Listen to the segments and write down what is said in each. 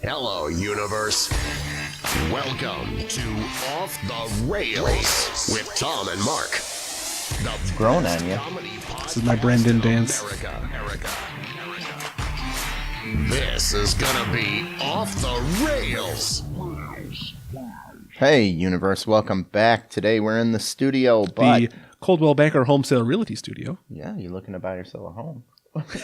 Hello, universe. Welcome to Off the Rails with Tom and Mark. The grown on you. This is my Brendan dance. This is gonna be Off the Rails. Hey, universe, welcome back. Today we're in the studio, but... The Coldwell Banker Home Sale Realty Studio. Yeah, you're looking to buy yourself a home.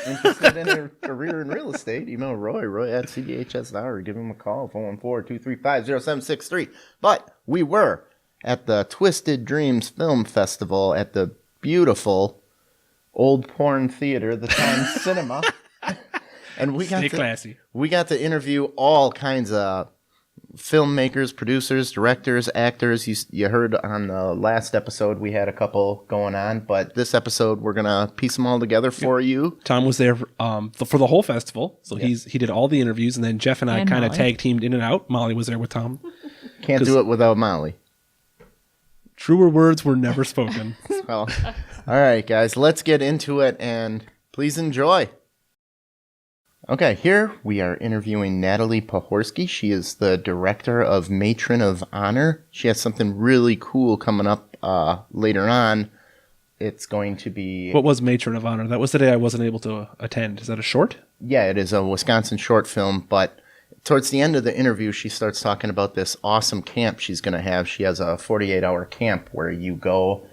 Interested in a career in real estate? Email Roy at CDHS.com, or give him a call, 414-235-0763. But we were at the Twisted Dreams Film Festival at the beautiful Old Porn Theater, the Times Cinema. And we got classy. We got to interview all kinds of filmmakers, producers, directors, actors. You heard on the last episode we had a couple going on, but this episode we're gonna piece them all together for you. Tom was there for the whole festival, so he did all the interviews, and then Jeff and I kind of tag teamed in and out. Molly was there with Tom. Can't do it without Molly. Truer words were never spoken. Well, all right, guys, let's get into it, and please enjoy. Okay, here we are interviewing Natalie Pohorski. She is the director of Matron of Honor. She has something really cool coming up later on. It's going to be... What was Matron of Honor? That was the day I wasn't able to attend. Is that a short? Yeah, it is a Wisconsin short film, but towards the end of the interview, she starts talking about this awesome camp she's going to have. She has a 48-hour camp where you go,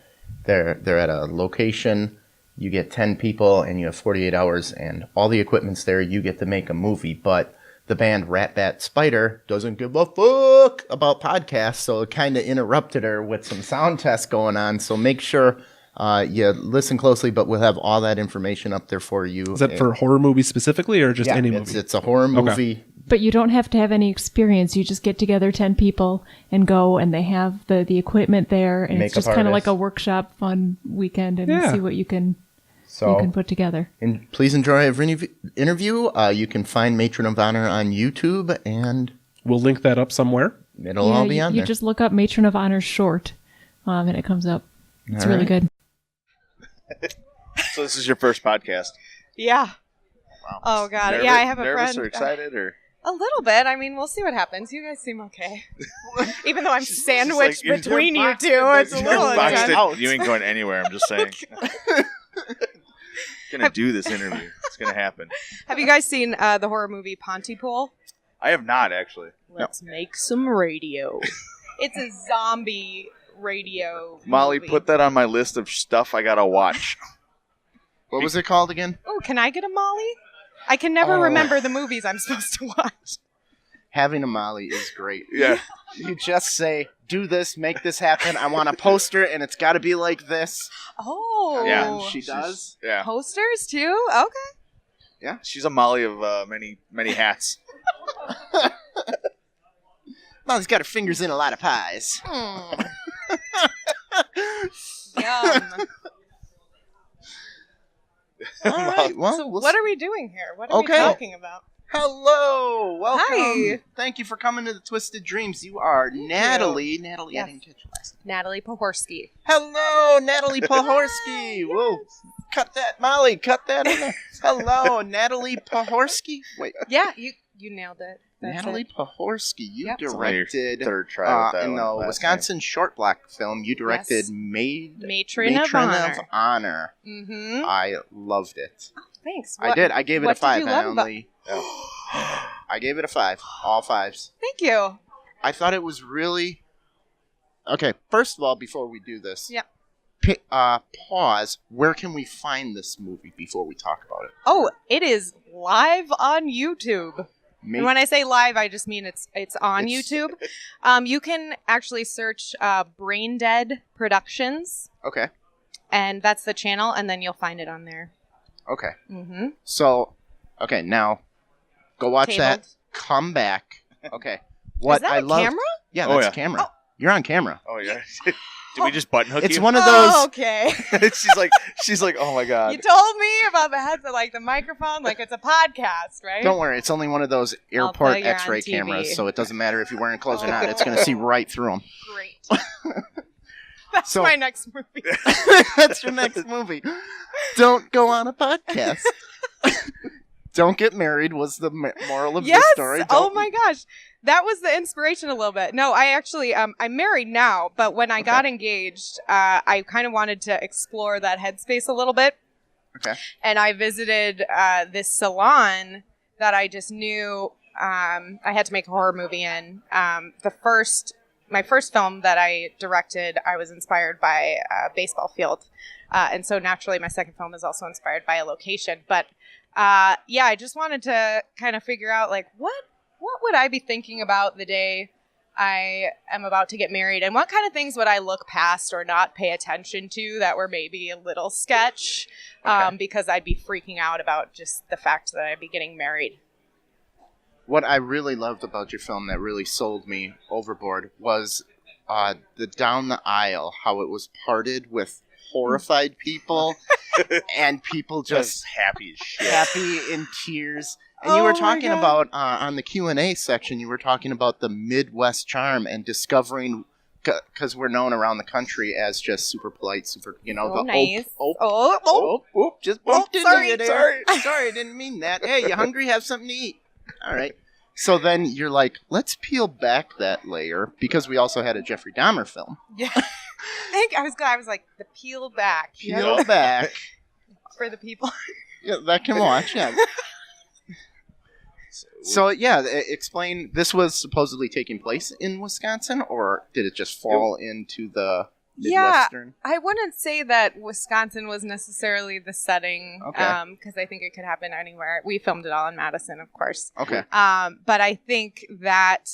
they're at a location... You get 10 people and you have 48 hours and all the equipment's there. You get to make a movie. But the band Rat Bat Spider doesn't give a fuck about podcasts. So it kind of interrupted her with some sound tests going on. So make sure you listen closely. But we'll have all that information up there for you. Is that for horror movies specifically or just any movie? It's a horror movie. Okay. But you don't have to have any experience. You just get together 10 people and go, and they have the equipment there. And it's just kind of like a workshop fun weekend and see what you can put together. And please enjoy every interview. You can find Matron of Honor on YouTube, and we'll link that up somewhere. It'll all be on there. You just look up Matron of Honor short, and it comes up. It's really good. So this is your first podcast? Yeah. Wow. Oh, God. Nervous, yeah, I have a nervous friend. Or excited? Or A little bit. I mean, we'll see what happens. You guys seem okay. Even though I'm sandwiched like, between you two, it's a little intense. You ain't going anywhere, I'm just saying. Gonna do this interview. It's gonna happen. Have you guys seen the horror movie Pontypool? I have not, actually. Let's make some radio. It's a zombie radio Molly, movie. put that on my list of stuff I gotta watch. What was it called again? Oh, can I get a Molly? I can never remember the movies I'm supposed to watch. Having a Molly is great. Yeah. You just say, do this, make this happen. I want a poster, and it's got to be like this. Oh. Yeah. She does. Yeah. Posters, too? Okay. Yeah. She's a Molly of many hats. Molly's got her fingers in a lot of pies. Yum. All right. Well, So what are we doing here? What are we Okay. talking about? Hello. Welcome. Hi. Thank you for coming to the Twisted Dreams. You are Natalie. Natalie, Yes. I didn't catch your last name. Natalie Pohorski. Hello, Natalie Pohorski. Whoa. Cut that, Molly. Cut that in there. Hello, Natalie Pohorski. Wait. Yeah, you nailed it. That's Natalie it. Pohorski. You Yep. It's only your directed third try with that in one, the last Wisconsin short block film. You directed Matron of Honor. Mm-hmm. I loved it. Thanks. I did. I gave it a what did 5. you I love about- only. I gave it a 5. All 5s. Thank you. I thought it was really. Okay. First of all, before we do this, Yeah. Pause. Where can we find this movie before we talk about it? Oh, it is live on YouTube. And when I say live, I just mean it's on YouTube. You can actually search Brain Dead Productions, Okay. and that's the channel, and then you'll find it on there. Okay. Mm-hmm. So, okay, now go watch that. Come back. Okay. What Is that I a love. camera? Yeah, Oh, that's yeah. camera. You're on camera. Oh yeah. Did we just button hook It's you? one of those. Oh, okay. she's like, oh my god. You told me about the headset, like the microphone, like it's a podcast, right? Don't worry, it's only one of those put airport you on X-ray TV. cameras, so it doesn't matter if you're wearing clothes or not. It's going to see right through them. Great. That's So- my next movie. That's your next movie. Don't go on a podcast. Don't get married was the moral of yes! the story. Oh my gosh. That was the inspiration a little bit. No, I actually, I'm married now, but when I got engaged, I kind of wanted to explore that headspace a little bit. Okay. And I visited this salon that I just knew I had to make a horror movie in. My first film that I directed, I was inspired by a baseball field. And so naturally, my second film is also inspired by a location. But I just wanted to kind of figure out, like, what would I be thinking about the day I am about to get married? And what kind of things would I look past or not pay attention to that were maybe a little sketch? Because I'd be freaking out about just the fact that I'd be getting married. What I really loved about your film that really sold me overboard was the down the aisle, how it was parted with horrified people and people just happy as shit. Happy in tears. And you were talking about, on the Q&A section, you were talking about the Midwest charm and discovering, because we're known around the country as just super polite, super, nice. Just bumped into you there. Sorry, I didn't mean that. Hey, you hungry? Have something to eat. All right. So then you're like, let's peel back that layer, because we also had a Jeffrey Dahmer film. Yeah. I was like, the peel back. Peel back. For the people. Yeah, that can watch, yeah. So, explain, this was supposedly taking place in Wisconsin, or did it just fall into the Midwestern? Yeah, I wouldn't say that Wisconsin was necessarily the setting, because I think it could happen anywhere. We filmed it all in Madison, of course. Okay. But I think that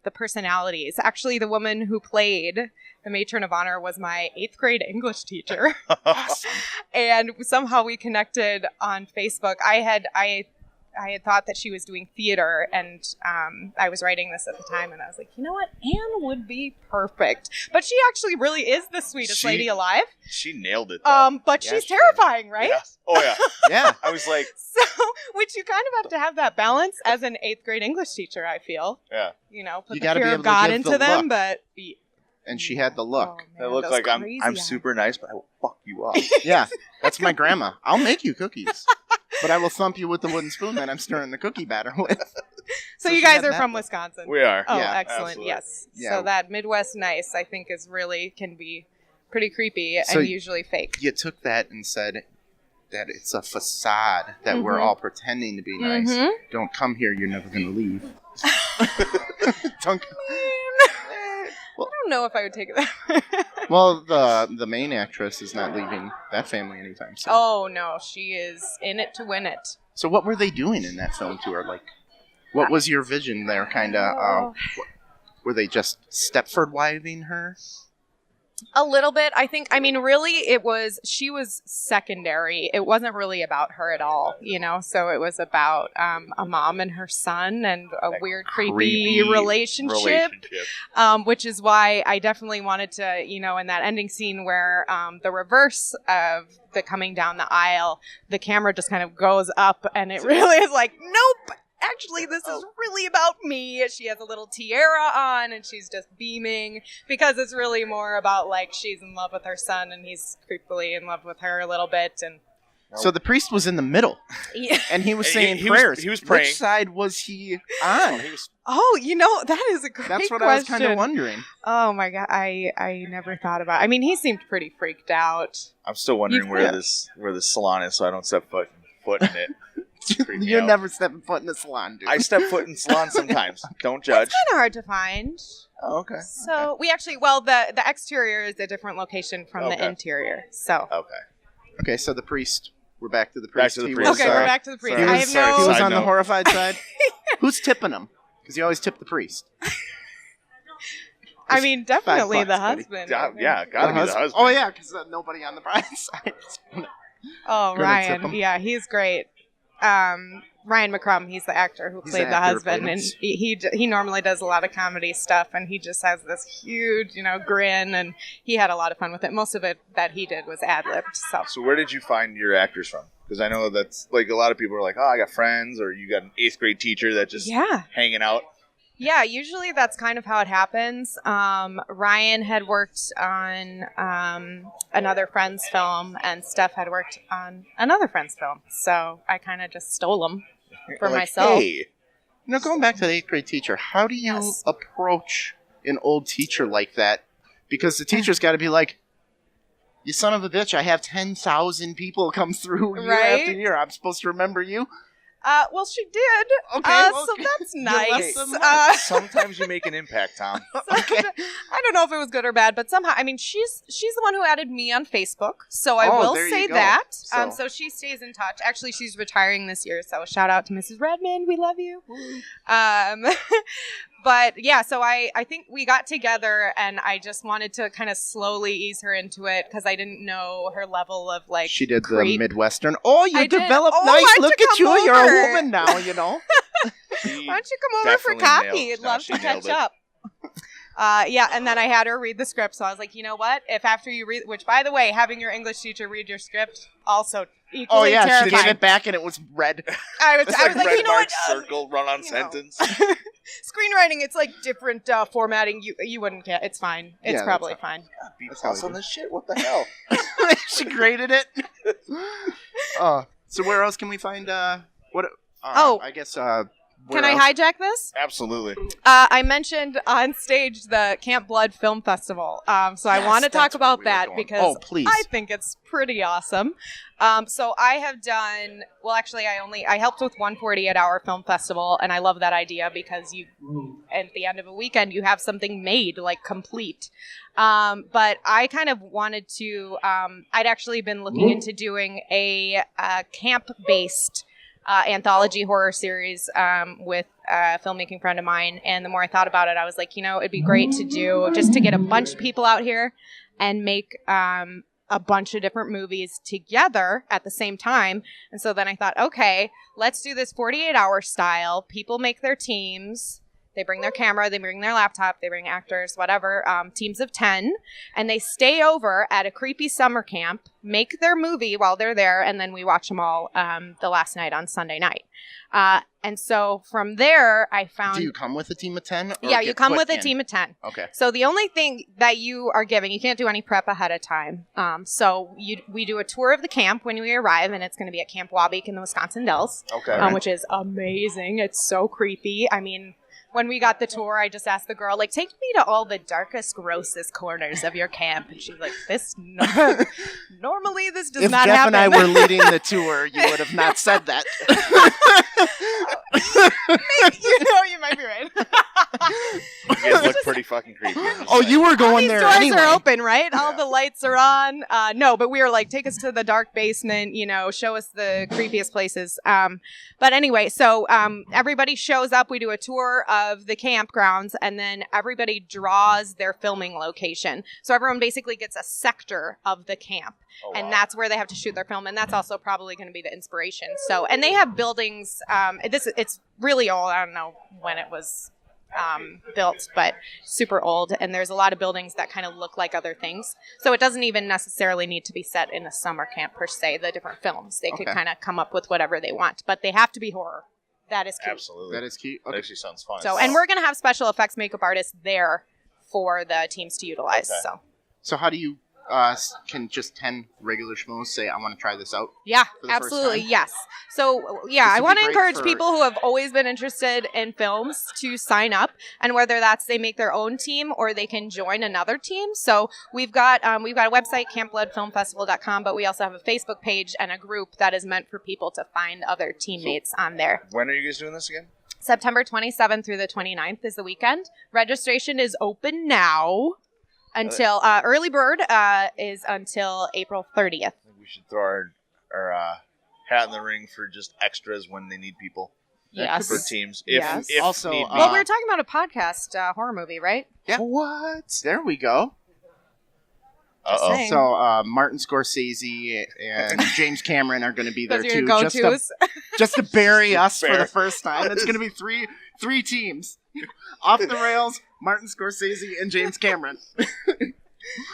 the personalities, actually the woman who played the Matron of Honor was my 8th grade English teacher. Awesome. And somehow we connected on Facebook. I had thought that she was doing theater, and I was writing this at the time, and I was like, you know what? Anne would be perfect. But she actually really is the sweetest lady alive. She nailed it, though. But she's terrifying, right? Yeah. Oh, yeah. Yeah. I was like... So, which you kind of have to have that balance as an 8th grade English teacher, I feel. Yeah. Put you the fear of God into them, but... And she had the look. Oh, it looked like I'm super nice, but I will fuck you up. Yeah, that's my grandma. I'll make you cookies, but I will thump you with the wooden spoon that I'm stirring the cookie batter with. So you guys are from Wisconsin? We are. Oh, yeah, excellent. Absolutely. Yes. Yeah. So that Midwest nice, I think, can be pretty creepy and usually fake. You took that and said that it's a facade that we're all pretending to be nice. Don't come here. You're never going to leave. Don't. I don't know if I would take it that. Well, the main actress is not leaving that family anytime soon. Oh, no. She is in it to win it. So what were they doing in that film to her? Like, what was your vision there? Kind of, were they just Stepford wiving her? A little bit. Really, she was secondary. It wasn't really about her at all, So it was about a mom and her son and a weird, creepy relationship. Which is why I definitely wanted to, in that ending scene where the reverse of the coming down the aisle, the camera just kind of goes up and it really is like, nope. Actually, this is really about me. She has a little tiara on and she's just beaming because it's really more about like she's in love with her son and he's creepily in love with her a little bit. And so the priest was in the middle, and he was saying prayers. He was praying. Which side was he on? That is a great question. That's what I was kind of wondering. Oh my God, I never thought about it. He seemed pretty freaked out. I'm still wondering where this salon is, so I don't step foot in it. You're never stepping foot in the salon, dude. I step foot in salon sometimes. Don't judge. It's kind of hard to find. Oh, okay. So we actually, the exterior is a different location from the interior. So okay. So the priest. We're back to the priest. Okay, we're back to the priest. He was on the horrified side. Who's tipping him? Because you always tip the priest. Definitely the husband. Yeah, gotta be the husband. Oh yeah, because nobody on the bride side. Oh, Ryan. Yeah, he's great. Ryan McCrum, he's the actor who played the husband, and he normally does a lot of comedy stuff, and he just has this huge, grin, and he had a lot of fun with it. Most of it that he did was ad-libbed. So where did you find your actors from? Because I know that's like a lot of people are like, oh, I got friends, or you got an 8th grade teacher that just hanging out. Yeah, usually that's kind of how it happens. Ryan had worked on another friend's film, and Steph had worked on another friend's film. So I kind of just stole them for myself. Hey. Going back to the 8th grade teacher, how do you approach an old teacher like that? Because the teacher's got to be like, you son of a bitch, I have 10,000 people come through year after year. I'm supposed to remember you? Well, she did. Okay, so that's nice. Sometimes you make an impact, Tom. Okay. I don't know if it was good or bad, but somehow, I mean, she's the one who added me on Facebook, so I will say that. So she stays in touch. Actually, she's retiring this year, so shout out to Mrs. Redmond. We love you. But yeah, so I think we got together, and I just wanted to kind of slowly ease her into it because I didn't know her level of like. She did creep. the Midwestern. Oh, you developed nice. Look at you. You're a woman now, you know. Why don't you come over for coffee? I'd love to catch up. Yeah, and then I had her read the script, so I was like, you know what? If after you read, which by the way, having your English teacher read your script also equally terrifying. She gave it back and it was red. I was like, you know what? Circle, run-on sentence. Screenwriting, it's like different formatting. You wouldn't get. It's fine. It's probably fine. That's on this shit. What the hell? She graded it. So where else can we find what? I guess. Can I hijack this? Absolutely. I mentioned on stage the Camp Blood Film Festival. So I want to talk about that because I think it's pretty awesome. So I have done, well, actually, I helped with one 48-hour film festival, and I love that idea because at the end of a weekend, you have something made, like complete. But I kind of wanted to, I'd actually been looking into doing a camp-based anthology horror series with a filmmaking friend of mine, and the more I thought about it, I was like, it'd be great to do just to get a bunch of people out here and make a bunch of different movies together at the same time. And so then I thought, okay, let's do this 48-hour style. People make their teams. They bring their camera, they bring their laptop, they bring actors, whatever, teams of 10, and they stay over at a creepy summer camp, make their movie while they're there, and then we watch them all the last night on Sunday night. And so from there, I found... Do you come with a team of 10? Yeah, you come with a team of 10. Okay. So the only thing that you are given, you can't do any prep ahead of time. So we do a tour of the camp when we arrive, and it's going to be at Camp Wabeek in the Wisconsin Dells, which is amazing. It's so creepy. I mean... When we got the tour, I just asked the girl, like, take me to all the darkest, grossest corners of your camp. And she's like, normally this does not happen. If Jeff and I were leading the tour, you would have not said that. You might be right. You guys look pretty fucking creepy. You were going there anyway. These doors are open, right? All the lights are on. No, but we were like, take us to the dark basement, show us the creepiest places. But anyway, so everybody shows up. We do a tour of the campgrounds, and then everybody draws their filming location. So everyone basically gets a sector of the camp. And that's where they have to shoot their film, and that's also probably going to be the inspiration. So, and they have buildings. It's really old. I don't know when it was built, but super old. And there's a lot of buildings that kind of look like other things. So it doesn't even necessarily need to be set in a summer camp per se. The different films, they could kind of come up with whatever they want, but they have to be horror. That is key. Absolutely. That is key. Okay. That actually sounds fun. So, and we're going to have special effects makeup artists there for the teams to utilize. Okay. So how do you can just 10 regular schmoes say, I want to try this out? Yeah, absolutely. Yes. So, yeah, I want to encourage people who have always been interested in films to sign up, and whether that's they make their own team or they can join another team. So we've got a website, campbloodfilmfestival.com, but we also have a Facebook page and a group that is meant for people to find other teammates on there. When are you guys doing this again? September 27th through the 29th is the weekend. Registration is open now. Until early bird is until April 30th. I think we should throw our hat in the ring for just extras when they need people. Yes. For teams. Yes. If also, need be. Well, we were talking about a podcast horror movie, right? Yeah. What? There we go. Uh-oh. So Martin Scorsese and James Cameron are going to be there too, just to bury us for the first time. It's going to be three teams. Off the Rails, Martin Scorsese, and James Cameron.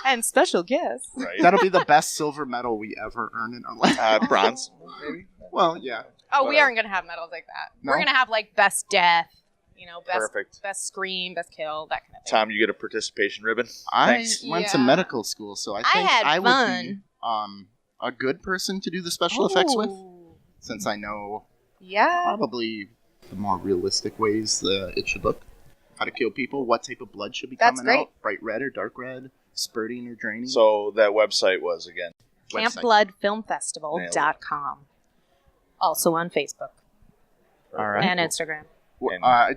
And special guests. Right. That'll be the best silver medal we ever earn in our life. Bronze, maybe? Well, yeah. Oh, we aren't going to have medals like that. No? We're going to have, like, best death, best scream, best kill, that kind of thing. Tom, you get a participation ribbon. I went to medical school, so I think I would be a good person to do the special effects with, since I know probably the more realistic ways it should look, how to kill people, what type of blood should be coming out, bright red or dark red, spurting or draining. So that website was, again? CampBloodFilmFestival.com. Also on Facebook. All right. And Instagram.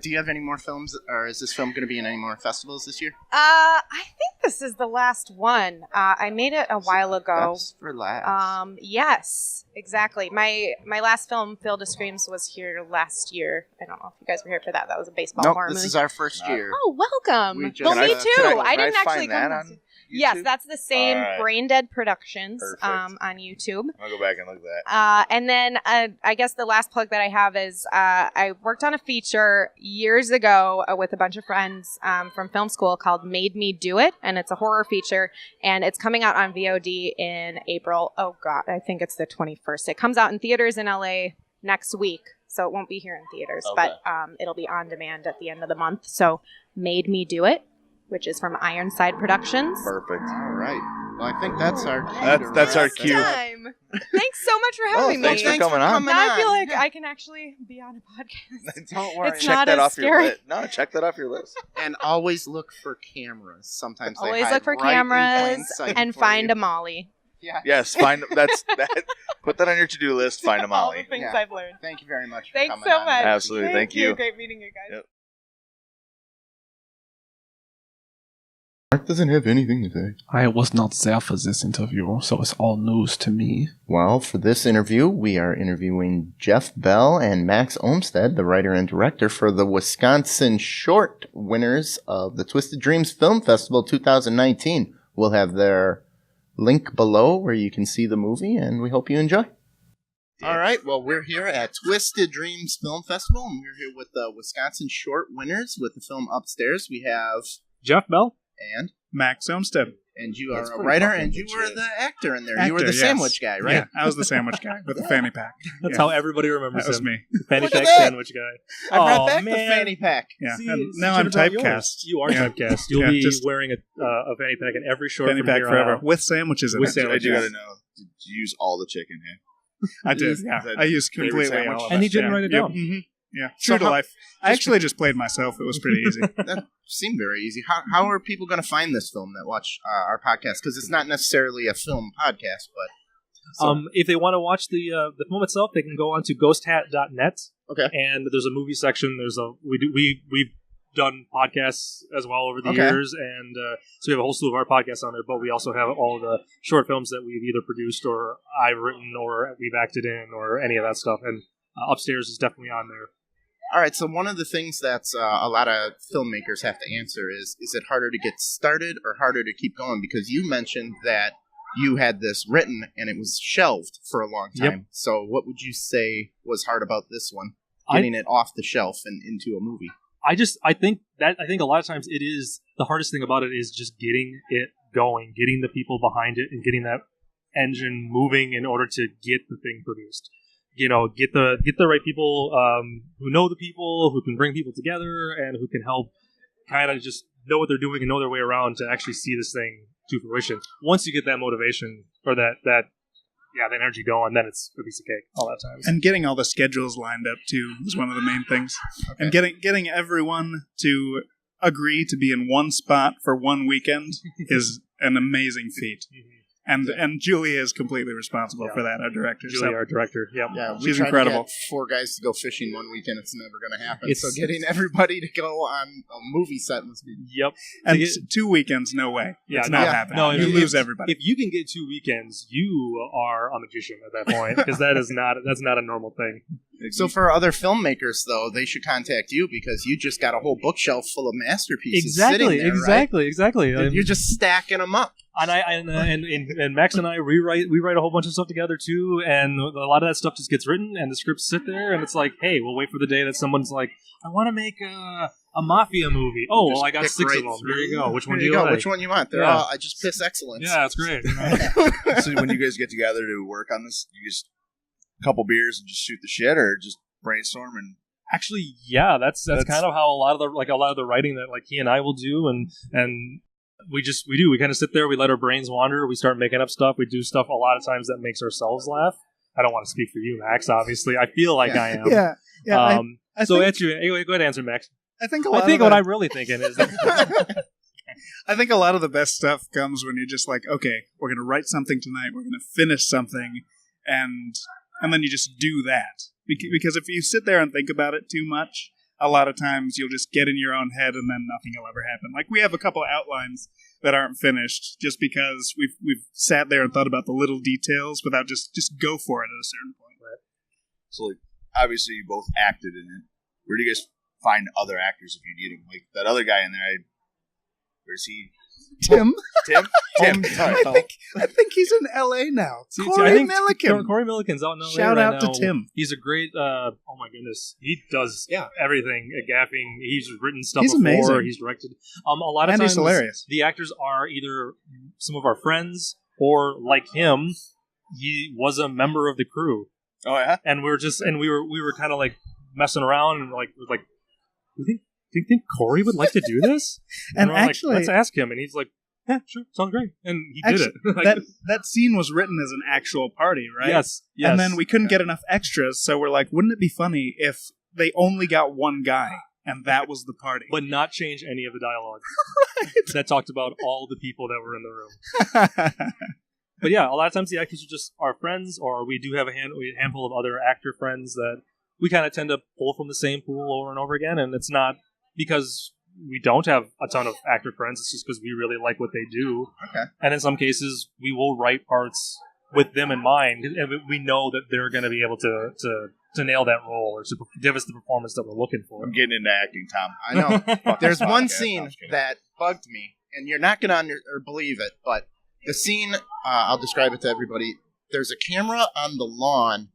Do you have any more films, or is this film going to be in any more festivals this year? I think this is the last one. I made it a while ago. Best for last. Yes, exactly. My last film, Field of Screams, was here last year. I don't know if you guys were here for that. That was a baseball horror movie. This is our first year. Oh, welcome. Me too. I didn't actually come on YouTube? Yes, that's the same Brain Dead Productions on YouTube. I'll go back and look at that. And then I guess the last plug that I have is I worked on a feature years ago with a bunch of friends from film school called Made Me Do It. And it's a horror feature. And it's coming out on VOD in April. Oh, God. I think it's the 21st. It comes out in theaters in LA next week. So it won't be here in theaters. But it'll be on demand at the end of the month. So Made Me Do It, which is from Ironside Productions. Perfect. All right. Well, I think that's our that's our cue. Thanks so much for having me. Thanks for coming on. Now I feel like I can actually be on a podcast. Don't worry. It's not as scary. Check that off your list. And always look for cameras. Sometimes they always hide look for right cameras in plain sight and for find you. a Molly. Yeah. Yes, that. Put that on your to-do list. Find a Molly. All the things I've learned. Thank you very much. Thanks for so coming much. on. Absolutely. Thank you. Great meeting you guys. Yep. Mark doesn't have anything to say. I was not there for this interview, so it's all news to me. Well, for this interview, we are interviewing Jeff Bell and Max Olmsted, the writer and director for the Wisconsin Short winners of the Twisted Dreams Film Festival 2019. We'll have their link below where you can see the movie, and we hope you enjoy. All right, well, we're here at Twisted Dreams Film Festival, and we're here with the Wisconsin Short winners with the film Upstairs. We have Jeff Bell and Max Olmsted. And you are a writer, and you were the actor in there. You were the sandwich guy, right? Yeah, I was the sandwich guy with the fanny pack. That's how everybody remembers That was him. me. Fanny pack sandwich guy. I brought back the fanny pack. Yeah, See, and now I'm typecast. You are Yeah. typecast. You'll Yeah, be just wearing a fanny pack in every short fanny from pack here on forever out. with sandwiches in With it. sandwiches. I do gotta know. Did you use all the chicken here? I did. Is Yeah, that I used favorite completely sandwich? all of And it. he didn't write it down. Mm-hmm. Yeah, true to life. I actually just played myself. It was pretty easy. That seemed very easy. How are people going to find this film that watch our podcast? Because it's not necessarily a film podcast, but... If they want to watch the film itself, they can go on to ghosthat.net. Okay. And there's a movie section. We've done podcasts as well over the years, and so we have a whole slew of our podcasts on there. But we also have all the short films that we've either produced or I've written or we've acted in or any of that stuff. And Upstairs is definitely on there. All right, so one of the things that's a lot of filmmakers have to answer is it harder to get started or harder to keep going? Because you mentioned that you had this written and it was shelved for a long time. Yep. So what would you say was hard about this one, getting it off the shelf and into a movie? I think a lot of times it is the hardest thing about it is just getting it going, getting the people behind it, and getting that engine moving in order to get the thing produced. You know, get the right people who know the people, who can bring people together, and who can help kind of just know what they're doing and know their way around to actually see this thing to fruition. Once you get that motivation or that energy going, then it's a piece of cake all that time. And getting all the schedules lined up too is one of the main things. Okay. And getting everyone to agree to be in one spot for one weekend is an amazing feat. And Julie is completely responsible for that, our director. Julie, our director. Yep. Yeah, we she's tried incredible. to get 4 guys to go fishing one weekend. It's never going to happen. So getting everybody to go on a movie set must be... Yep. And 2 weekends, no way. Yeah, it's not happening. No, you lose everybody. If you can get 2 weekends, you are a magician at that point, because that's not a normal thing. So for other filmmakers, though, they should contact you because you just got a whole bookshelf full of masterpieces sitting there, Exactly. You're just stacking them up. And Max and I we write a whole bunch of stuff together too, and a lot of that stuff just gets written, and the scripts sit there, and it's like, hey, we'll wait for the day that someone's like, I want to make a mafia movie. Oh, well, I got 6 of them. There you go. Which one do you like? Which one you want? They're all, I just piss excellence. Yeah, that's great. So when you guys get together to work on this, you just a couple beers and just shoot the shit, or just brainstorm and Actually, yeah, that's kind of how a lot of the writing that like he and I will do, and we kind of sit there, we let our brains wander, we start making up stuff, we do stuff a lot of times that makes ourselves laugh. I don't want to speak for you, Max. Obviously, I feel like I am. Yeah. I so think, anyway, go ahead, answer, Max. I think what I'm really thinking is that I think a lot of the best stuff comes when you're just like, okay, we're going to write something tonight, we're going to finish something, and then you just do that. Because if you sit there and think about it too much, a lot of times you'll just get in your own head and then nothing will ever happen. Like, we have a couple of outlines that aren't finished just because we've sat there and thought about the little details without just go for it at a certain point. Right. So, like, obviously you both acted in it. Where do you guys find other actors if you need them? Like, that other guy in there, where's he? Tim. I think he's in L.A. now. Corey Milliken's out in L.A. Shout right out now. to Tim. He's a great. Oh my goodness, he does everything at gaffing. He's written stuff He's before. Amazing. He's directed. A lot of and times, he's hilarious. The actors are either some of our friends or, like him, he was a member of the crew. Oh yeah, and we were kind of like messing around and like do you think Corey would like to do this? And actually, let's ask him. And he's like, yeah, sure, sounds great. And he did it. that scene was written as an actual party, right? Yes. And then we couldn't get enough extras, so we're like, wouldn't it be funny if they only got one guy, and that was the party? But not change any of the dialogue. Right. That talked about all the people that were in the room. But yeah, a lot of times the actors are just our friends, or we do have a handful of other actor friends that we kind of tend to pull from the same pool over and over again, and it's not because we don't have a ton of actor friends. It's just because we really like what they do. Okay. And in some cases, we will write parts with them in mind, and we know that they're going to be able to nail that role or to give us the performance that we're looking for. I'm getting into acting, Tom. I know. There's one scene that bugged me, and you're not going to believe it, but the scene, I'll describe it to everybody. There's a camera on the lawn,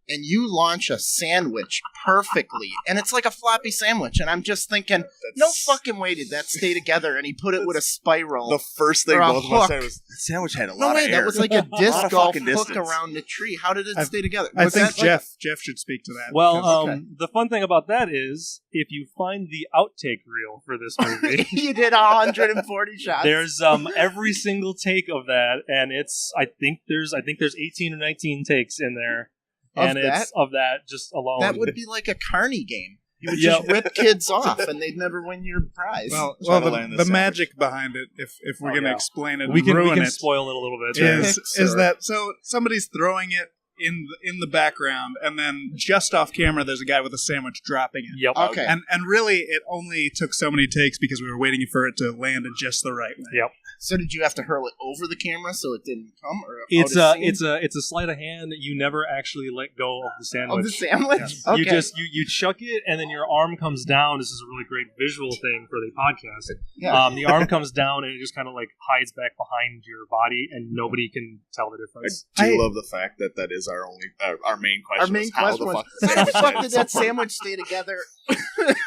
and you launch a sandwich perfectly, and it's like a floppy sandwich, and I'm just thinking, no fucking way did that stay together, and he put it with a spiral. The first thing both of us said was, the sandwich had a lot of air. That was like a disc golf hook around the tree. How did it stay together? I think Jeff should speak to that. Well, the fun thing about that is, if you find the outtake reel for this movie... You did 140 shots. There's every single take of that, and I think there's 18 or 19 takes in there. And it's of that just alone. That would be like a carny game. You would just rip kids off, and they'd never win your prize. Well, the magic behind it, if we're going to explain it, we can it, spoil it a little bit. Is that so? Somebody's throwing it in the background, and then just off camera, there's a guy with a sandwich dropping it. Yep. Okay. And really, it only took so many takes because we were waiting for it to land in just the right way. Yep. So did you have to hurl it over the camera so it didn't come? Or it's a sleight of hand. You never actually let go of the sandwich. Of the sandwich? Yes. Okay. You just you chuck it, and then your arm comes down. This is a really great visual thing for the podcast. Yeah. The arm comes down, and it just kind of like hides back behind your body, and nobody can tell the difference. I do love the fact that is our only our main question. Our main question was, how the fuck did that sandwich stay together?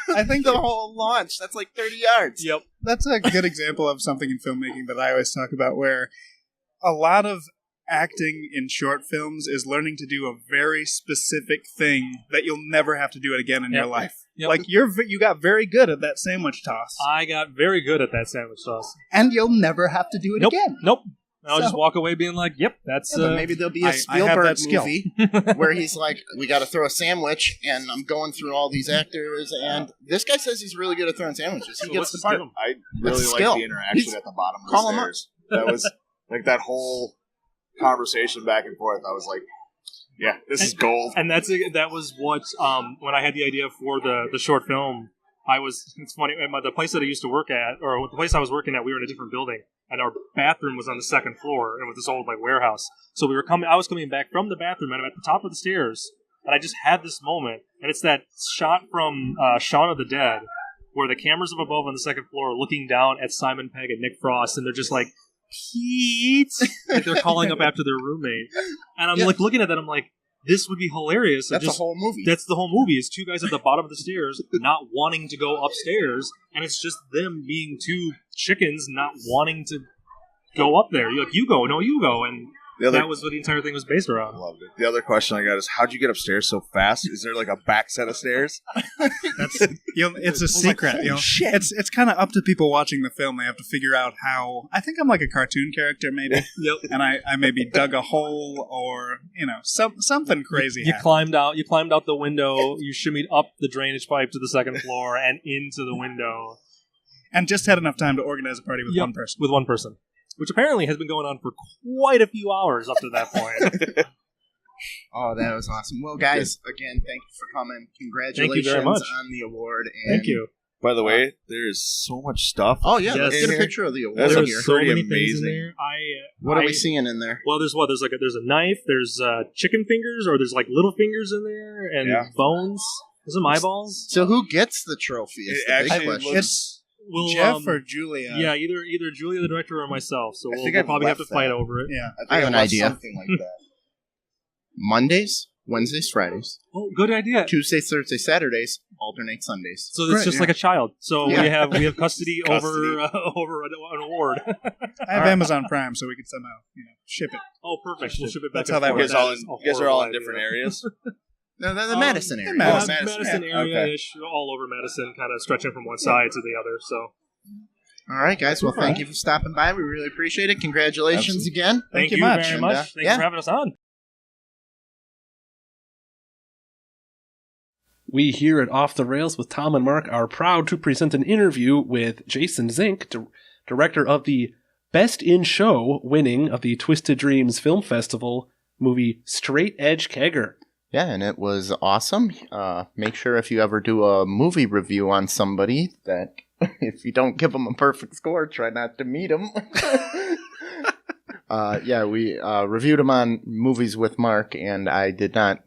I think the whole launch, that's like 30 yards. Yep. That's a good example of something in filmmaking that I always talk about, where a lot of acting in short films is learning to do a very specific thing that you'll never have to do it again in your life. Yep. Like you got very good at that sandwich toss. I got very good at that sandwich toss. And you'll never have to do it again. Nope. I'll just walk away being like, yep, that's... but maybe there'll be a Spielberg movie where he's like, we got to throw a sandwich, and I'm going through all these actors, and this guy says he's really good at throwing sandwiches. He gets the part. I really like the interaction at the bottom of the stairs. That was, like, that whole conversation back and forth. I was like, yeah, this is gold. And that was what, when I had the idea for the short film, it's funny, the place that I used to work at, or the place I was working at, we were in a different building, and our bathroom was on the second floor, and it was this old warehouse. So I was coming back from the bathroom, and I'm at the top of the stairs, and I just had this moment, and it's that shot from Shaun of the Dead, where the cameras up above on the second floor are looking down at Simon Pegg and Nick Frost, and they're just like, Pete! Like they're calling up after their roommate. And I'm like looking at that, I'm like, this would be hilarious. That's the whole movie. That's the whole movie. It's two guys at the bottom of the stairs not wanting to go upstairs, and it's just them being two chickens not wanting to go up there. You're like, you go, no, you go. And That was what the entire thing was based around. Loved it. The other question I got is, how'd you get upstairs so fast? Is there like a back set of stairs? That's it's a secret. Like, shit. It's kind of up to people watching the film. They have to figure out how. I think I'm like a cartoon character, maybe. Yep. And I maybe dug a hole or something crazy. You climbed out. You climbed out the window. You shimmied up the drainage pipe to the second floor and into the window. And just had enough time to organize a party with one person. With one person. Which apparently has been going on for quite a few hours up to that point. Oh, that was awesome. Well, guys, again, thank you for coming. Congratulations Thank you very much. on the award. And Thank you. By the way, there's so much stuff. Oh, yeah. Yes. Let's get a picture of the award There's here. so many Pretty things in amazing. there. What are we seeing in there? Well, there's there's a knife, there's chicken fingers, or there's like little fingers in there, and bones. There's some eyeballs. So who gets the trophy is the big question. It's We'll, Jeff or Julia. Yeah, either Julia, the director, or myself. So we'll I've probably have to left fight that. over it. Yeah. I have an idea. Something like that. Mondays, Wednesdays, Fridays. Oh, good idea. Tuesdays, Thursdays, Saturdays, alternate Sundays. So it's just like a child. So Yeah. we have custody over an award. I have Amazon Prime, so we can somehow ship it. Oh, perfect. We'll ship it back. That's how that You works. guys are all in different areas. No, the Madison area. Madison Yeah. area-ish, all over Madison, kind of stretching from one side to the other. So All right, guys. Well, thank you for stopping by. We really appreciate it. Congratulations again. thank you you much. very much. Thanks for having us on. We here at Off the Rails with Tom and Mark are proud to present an interview with Jason Zink, director of the Best in Show winning of the Twisted Dreams Film Festival movie Straight Edge Kegger. Yeah, and it was awesome. Make sure if you ever do a movie review on somebody that if you don't give them a perfect score, try not to meet them. We reviewed him on Movies with Mark, and I did not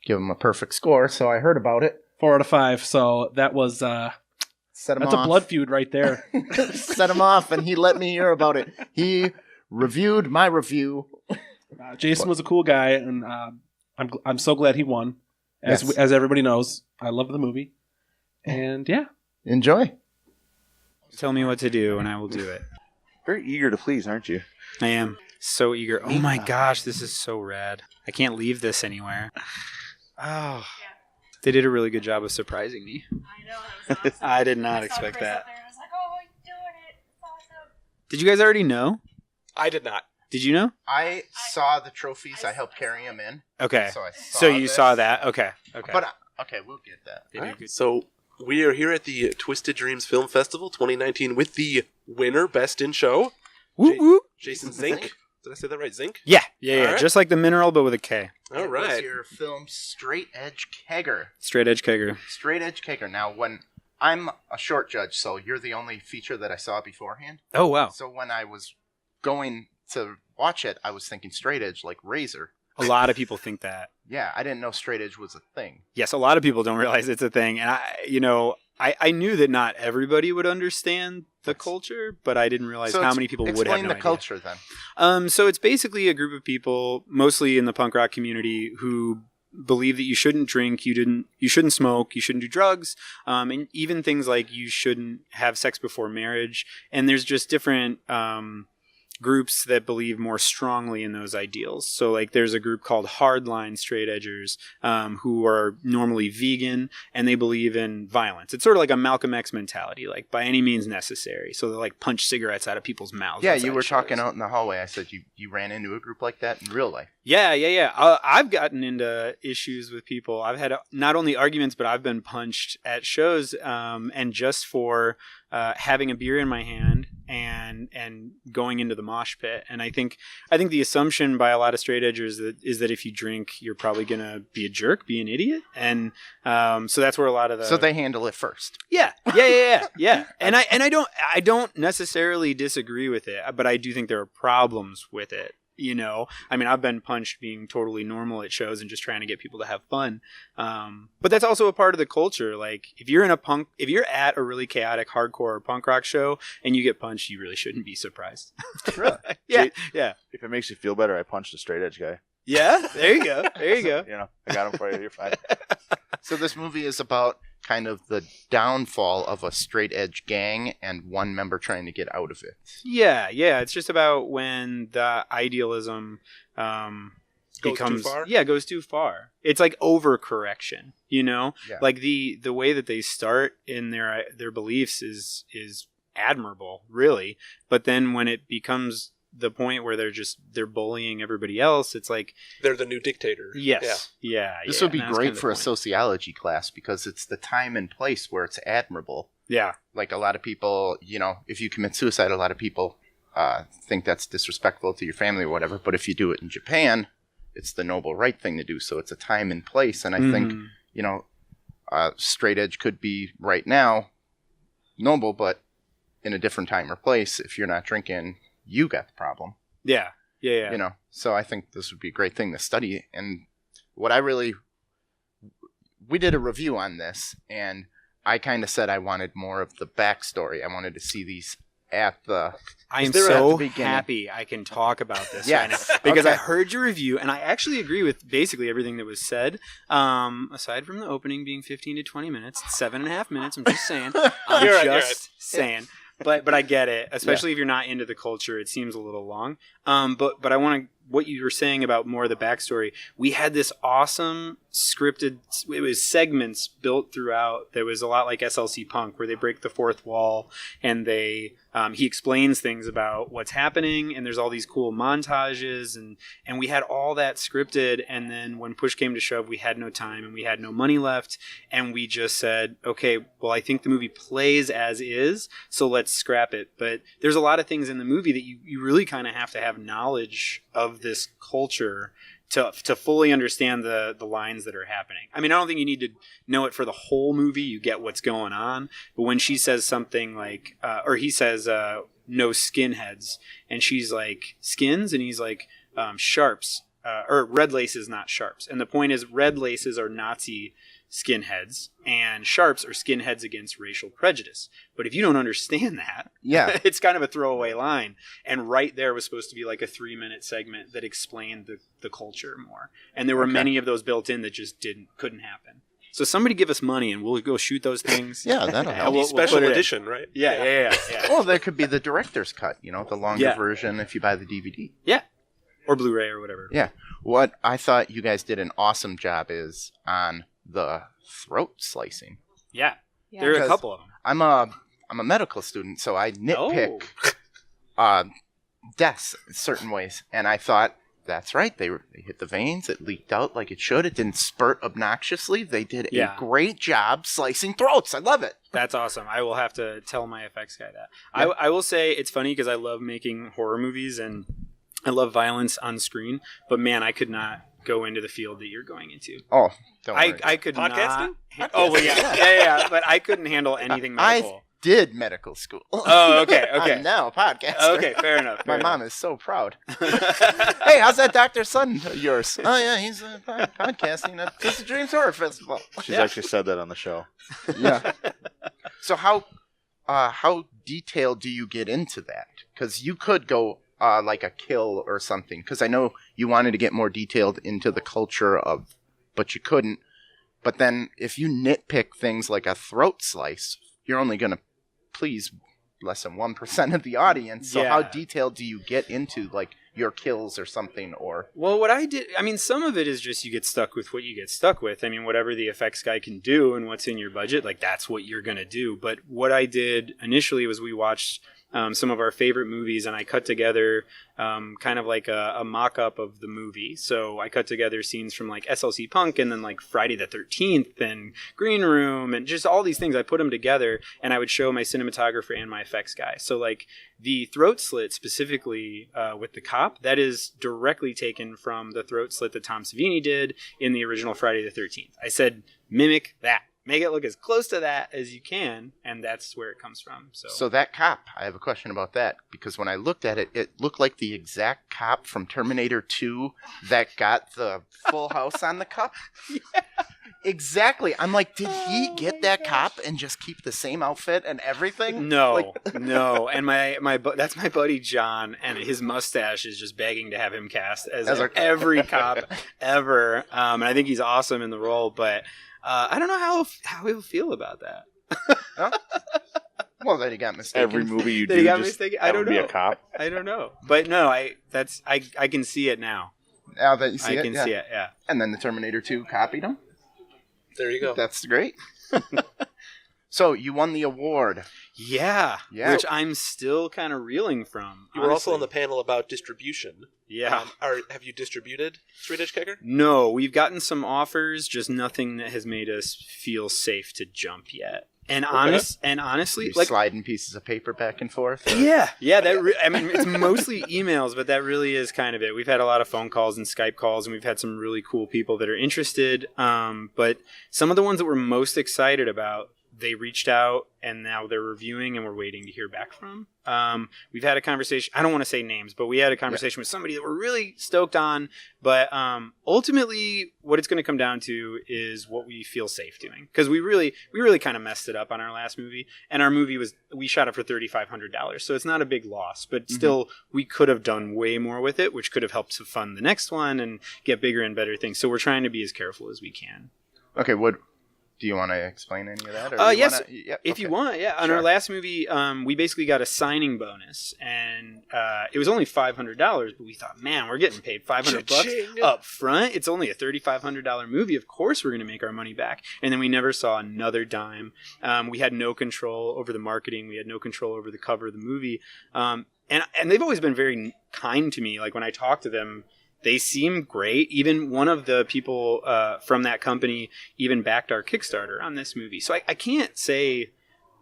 give him a perfect score, so I heard about it. 4 out of 5, so that was... Set him That's off. a blood feud right there. Set him off, and he let me hear about it. He reviewed my review. Jason was a cool guy, and I'm so glad he won. As everybody knows, I love the movie. And yeah. Enjoy. Tell me what to do, and I will do it. Very eager to please, aren't you? I am so eager. Oh my gosh, this is so rad. I can't leave this anywhere. Oh. They did a really good job of surprising me. I know, that was awesome. I did not expect that. I was like, oh, you're doing it. It's awesome. Did you guys already know? I did not. Did you know? I saw the trophies. I helped carry them in. Okay. So you saw that. Okay. But, we'll get that. Right. So we are here at the Twisted Dreams Film Festival 2019 with the winner, Best in Show, Whoop, whoop. Jason Zink. Did I say that right? Zink? Yeah. All right. Just like the mineral, but with a K. All right. What's your film Straight Edge Kegger? Straight Edge Kegger. Straight Edge Kegger. Now, when I'm a short judge, so you're the only feature that I saw beforehand. Oh, wow. So when I was going to watch it, I was thinking straight edge like razor. A lot of people think that. Yeah, I didn't know straight edge was a thing. Yes, a lot of people don't realize it's a thing. And I knew that not everybody would understand the culture, but I didn't realize how many people would have no idea. Explain the culture then. So it's basically a group of people, mostly in the punk rock community, who believe that you shouldn't drink, you shouldn't smoke, you shouldn't do drugs, and even things like you shouldn't have sex before marriage. And there's just different groups that believe more strongly in those ideals. So like there's a group called Hardline Straight Edgers who are normally vegan, and they believe in violence. It's sort of like a Malcolm X mentality, like by any means necessary. So they like punch cigarettes out of people's mouths. Yeah, you were talking out in the hallway. I said you ran into a group like that in real life. Yeah. I've gotten into issues with people. I've had not only arguments, but I've been punched at shows, and just for having a beer in my hand and going into the mosh pit. And I think the assumption by a lot of straight edgers is that if you drink, you're probably gonna be a jerk, be an idiot, and so that's where a lot of the So they handle it first. Yeah. And I don't necessarily disagree with it, but I do think there are problems with it. I mean, I've been punched being totally normal at shows and just trying to get people to have fun. But that's also a part of the culture. Like if you're at a really chaotic hardcore punk rock show and you get punched, you really shouldn't be surprised. Really? Yeah. If it makes you feel better, I punched a straight edge guy. Yeah. There you go. I got him for you. You're fine. So this movie is about kind of the downfall of a straight edge gang and one member trying to get out of it. Yeah. It's just about when the idealism goes too far. It's like overcorrection, Yeah. Like the way that they start in their beliefs is admirable, really. But then when it becomes the point where they're bullying everybody else, it's like they're the new dictator. Yes. Yeah. This would be great for a sociology class because it's the time and place where it's admirable. Yeah. Like a lot of people, if you commit suicide, a lot of people think that's disrespectful to your family or whatever. But if you do it in Japan, it's the noble right thing to do. So it's a time and place. And I think, straight edge could be right now noble, but in a different time or place. If you're not drinking, you got the problem. Yeah. So I think this would be a great thing to study. And we did a review on this, and I kind of said I wanted more of the backstory. I wanted to see these at the... I am so happy I can talk about this right now. Because I heard your review, and I actually agree with basically everything that was said. Aside from the opening being 15 to 20 minutes, it's 7.5 minutes. I'm just saying. I'm saying. But I get it, especially if you're not into the culture. It seems a little long. But I want to, what you were saying about more of the backstory. We had this awesome scripted, it was segments built throughout. There was a lot like SLC Punk, where they break the fourth wall and he explains things about what's happening, and there's all these cool montages, and we had all that scripted. And then when push came to shove, we had no time and we had no money left, and we just said, okay, well, I think the movie plays as is, so let's scrap it. But there's a lot of things in the movie that you really kind of have to have knowledge of this culture to fully understand the lines that are happening. I mean, I don't think you need to know it for the whole movie. You get what's going on. But when she says something like, or he says, no skinheads, and she's like, skins? And he's like, sharps, or red laces, not sharps. And the point is, red laces are Nazi skinheads, and sharps are skinheads against racial prejudice. But if you don't understand that, it's kind of a throwaway line. And right there was supposed to be like a 3-minute segment that explained the culture more. And there were many of those built in that just couldn't happen. So somebody give us money and we'll go shoot those things. Yeah, that'll help. We'll special edition, right? Yeah. Well, there could be the director's cut, the longer version if you buy the DVD. Yeah. Or Blu-ray or whatever. Yeah. What I thought you guys did an awesome job is on the throat slicing. Yeah. There are a couple of them. I'm a medical student, so I nitpick deaths in certain ways, and I thought that's right. They hit the veins. It leaked out like it should. It didn't spurt obnoxiously. They did a great job slicing throats. I love it. That's awesome. I will have to tell my effects guy that. Yeah. I will say it's funny because I love making horror movies and I love violence on screen, but man, I could not go into the field that you're going into. Oh, don't worry. I could podcasting? not. Oh, well, yeah. But I couldn't handle anything medical. I did medical school. Oh, okay. I'm now a podcaster. Okay, fair enough. My mom is so proud. Hey, how's that doctor's son of yours? Oh, yeah, he's podcasting at Twisted Dreams Horror Festival. She's actually said that on the show. Yeah. So how detailed do you get into that? Because you could go like a kill or something, because I know you wanted to get more detailed into the culture but you couldn't. But then if you nitpick things like a throat slice, you're only going to please less than 1% of the audience. So how detailed do you get into like your kills or something? Or well, what I did, I mean, some of it is just you get stuck with what you get stuck with. I mean, whatever the effects guy can do and what's in your budget, like that's what you're going to do. But what I did initially was we watched some of our favorite movies, and I cut together kind of like a mock-up of the movie. So I cut together scenes from like SLC Punk and then like Friday the 13th and Green Room and just all these things. I put them together, and I would show my cinematographer and my effects guy. So like the throat slit specifically with the cop, that is directly taken from the throat slit that Tom Savini did in the original Friday the 13th. I said, mimic that. Make it look as close to that as you can, and that's where it comes from. So that cop, I have a question about that, because when I looked at it, it looked like the exact cop from Terminator 2 that got the full house on the cup. Exactly. I'm like, did he get that cop and just keep the same outfit and everything? No, no. And that's my buddy John, and his mustache is just begging to have him cast as every cop ever. And I think he's awesome in the role, but I don't know how he'll feel about that. Huh? Well, then he got mistaken. Every movie you do, I don't know. Be a cop. I don't know, but no, I can see it now. Now that you see I can see it, yeah. And then the Terminator 2 copied him. There you go. That's great. So you won the award. Yeah, which I'm still kind of reeling from. You were also on the panel about distribution. Yeah. Have you distributed Straight Edge Kegger? No, we've gotten some offers, just nothing that has made us feel safe to jump yet. And honestly, you're sliding pieces of paper back and forth. Or? Yeah. I mean, it's mostly emails, but that really is kind of it. We've had a lot of phone calls and Skype calls, and we've had some really cool people that are interested. But some of the ones that we're most excited about, they reached out, and now they're reviewing, and we're waiting to hear back from. We've had a conversation. I don't want to say names, but we had a conversation with somebody that we're really stoked on. But ultimately, what it's going to come down to is what we feel safe doing, because we really kind of messed it up on our last movie, and our movie we shot it for $3,500, so it's not a big loss, but still we could have done way more with it, which could have helped to fund the next one and get bigger and better things. So we're trying to be as careful as we can. Okay, do you want to explain any of that? Or yes, if you want. Yeah, on our last movie, we basically got a signing bonus, and it was only $500. But we thought, man, we're getting paid $500 up front. It's only a $3,500 movie. Of course, we're going to make our money back. And then we never saw another dime. We had no control over the marketing. We had no control over the cover of the movie. And they've always been very kind to me. Like when I talk to them, they seem great. Even one of the people from that company even backed our Kickstarter on this movie. So I can't say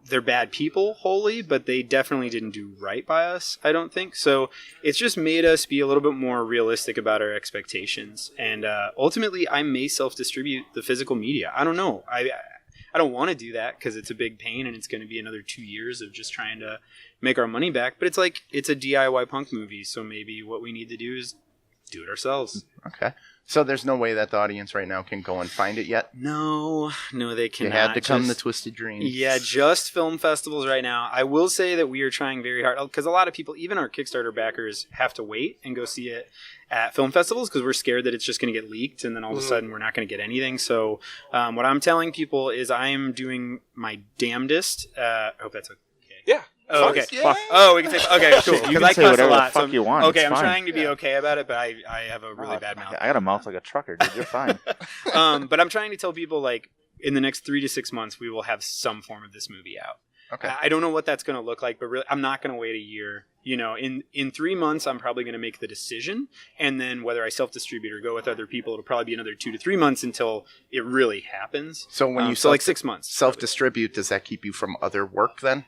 they're bad people wholly, but they definitely didn't do right by us, I don't think. So it's just made us be a little bit more realistic about our expectations. And ultimately, I may self-distribute the physical media. I don't know. I don't want to do that because it's a big pain, and it's going to be another 2 years of just trying to make our money back. But it's like, it's a DIY punk movie, so maybe what we need to do is do it ourselves. Okay. So there's no way that the audience right now can go and find it yet? No, they cannot. They had to come to Twisted Dreams. Yeah, just film festivals right now. I will say that we are trying very hard, because a lot of people, even our Kickstarter backers, have to wait and go see it at film festivals because we're scared that it's just going to get leaked and then all of a sudden we're not going to get anything. So what I'm telling people is I am doing my damnedest. I hope that's okay. Yeah. Oh, okay. Oh, we can say okay, cool. You can say whatever the fuck you want. Okay, I'm trying to be okay about it, but I have a really bad mouth. I got a mouth like a trucker, dude. You're fine. But I'm trying to tell people, like, in the next 3 to 6 months, we will have some form of this movie out. Okay. I don't know what that's going to look like, but really, I'm not going to wait a year. You know, in 3 months, I'm probably going to make the decision, and then whether I self-distribute or go with other people, it'll probably be another 2 to 3 months until it really happens. So when you like 6 months, self-distribute, does that keep you from other work then?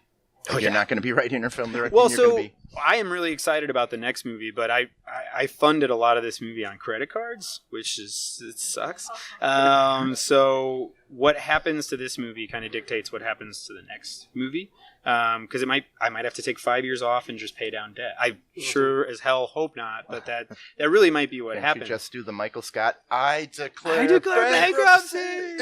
You're not going to be writing or film directing. Well, so I am really excited about the next movie, but I funded a lot of this movie on credit cards, which it sucks. So what happens to this movie kind of dictates what happens to the next movie. Because I might have to take 5 years off and just pay down debt. I sure as hell hope not, but that really might be what happens. You just do the Michael Scott. I declare bankruptcy.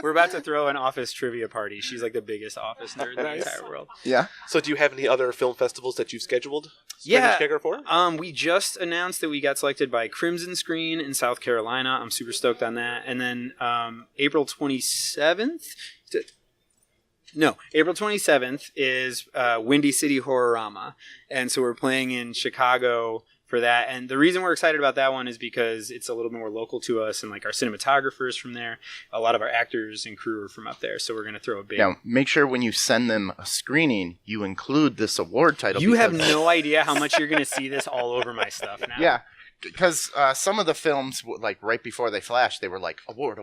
We're about to throw an Office trivia party. She's like the biggest Office nerd in the entire world. Yeah. So do you have any other film festivals that you've scheduled? For? We just announced that we got selected by Crimson Screen in South Carolina. I'm super stoked on that. And then April 27th is Windy City Horrorama. And so we're playing in Chicago for that. And the reason we're excited about that one is because it's a little more local to us, and like our cinematographers from there, a lot of our actors and crew are from up there. So we're going to throw a big... Now, make sure when you send them a screening, you include this award title. You have no idea how much you're going to see this all over my stuff now. Yeah. Because some of the films, like right before they flashed, they were like, award,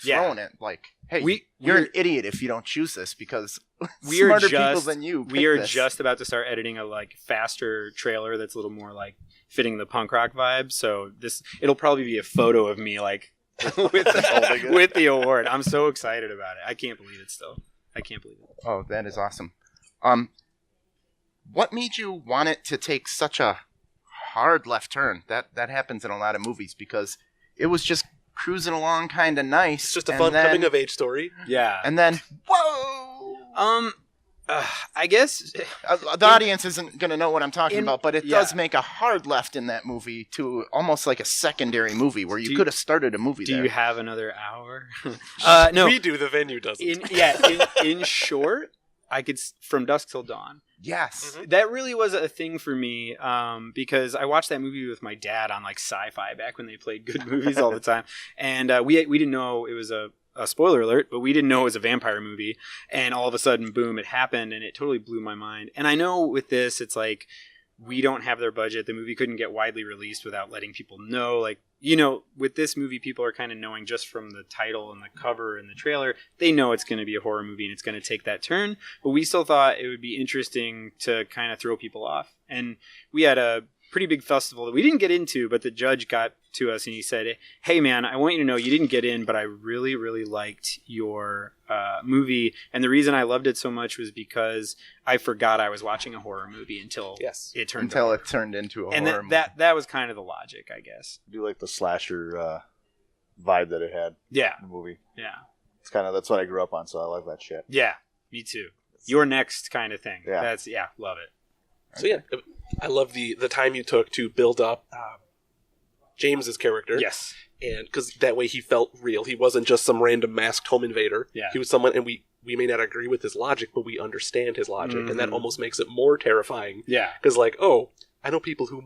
throwing it like, hey, you're an idiot if you don't choose this, because smarter people than you. We are just about to start editing a like faster trailer that's a little more like fitting the punk rock vibe. So it'll probably be a photo of me like with the award. I'm so excited about it. I can't believe it still. I can't believe it. Oh, that is awesome. What made you want it to take such a hard left turn? That happens in a lot of movies, because it was just cruising along kind of nice. It's just a fun coming-of-age story. Yeah. And then, whoa! I guess the audience isn't going to know what I'm talking about, but it does make a hard left in that movie to almost like a secondary movie where you could have started a movie there. Do you have another hour? No. We do, the venue doesn't. In short, I could, From Dusk Till Dawn. Yes. Mm-hmm. That really was a thing for me because I watched that movie with my dad on like Sci-Fi back when they played good movies all the time. And we didn't know it was a spoiler alert, but we didn't know it was a vampire movie. And all of a sudden, boom, it happened, and it totally blew my mind. And I know with this, it's like, we don't have their budget. The movie couldn't get widely released without letting people know. Like, you know, with this movie, people are kind of knowing just from the title and the cover and the trailer, they know it's going to be a horror movie and it's going to take that turn. But we still thought it would be interesting to kind of throw people off. And we had a pretty big festival that we didn't get into, but the judge got to us and he said, "Hey man, I want you to know you didn't get in, but I really, really liked your movie. And the reason I loved it so much was because I forgot I was watching a horror movie until it turned into a horror movie." That was kind of the logic, I guess. I do like the slasher vibe that it had. Yeah. In the movie. Yeah. It's that's what I grew up on, so I like that shit. Yeah, me too. Your next kind of thing. Yeah. Love it. So yeah, I love the time you took to build up James's character. Yes. And because that way he felt real. He wasn't just some random masked home invader. Yeah. He was someone, and we may not agree with his logic, but we understand his logic, and that almost makes it more terrifying. Yeah. Because like, oh, I know people who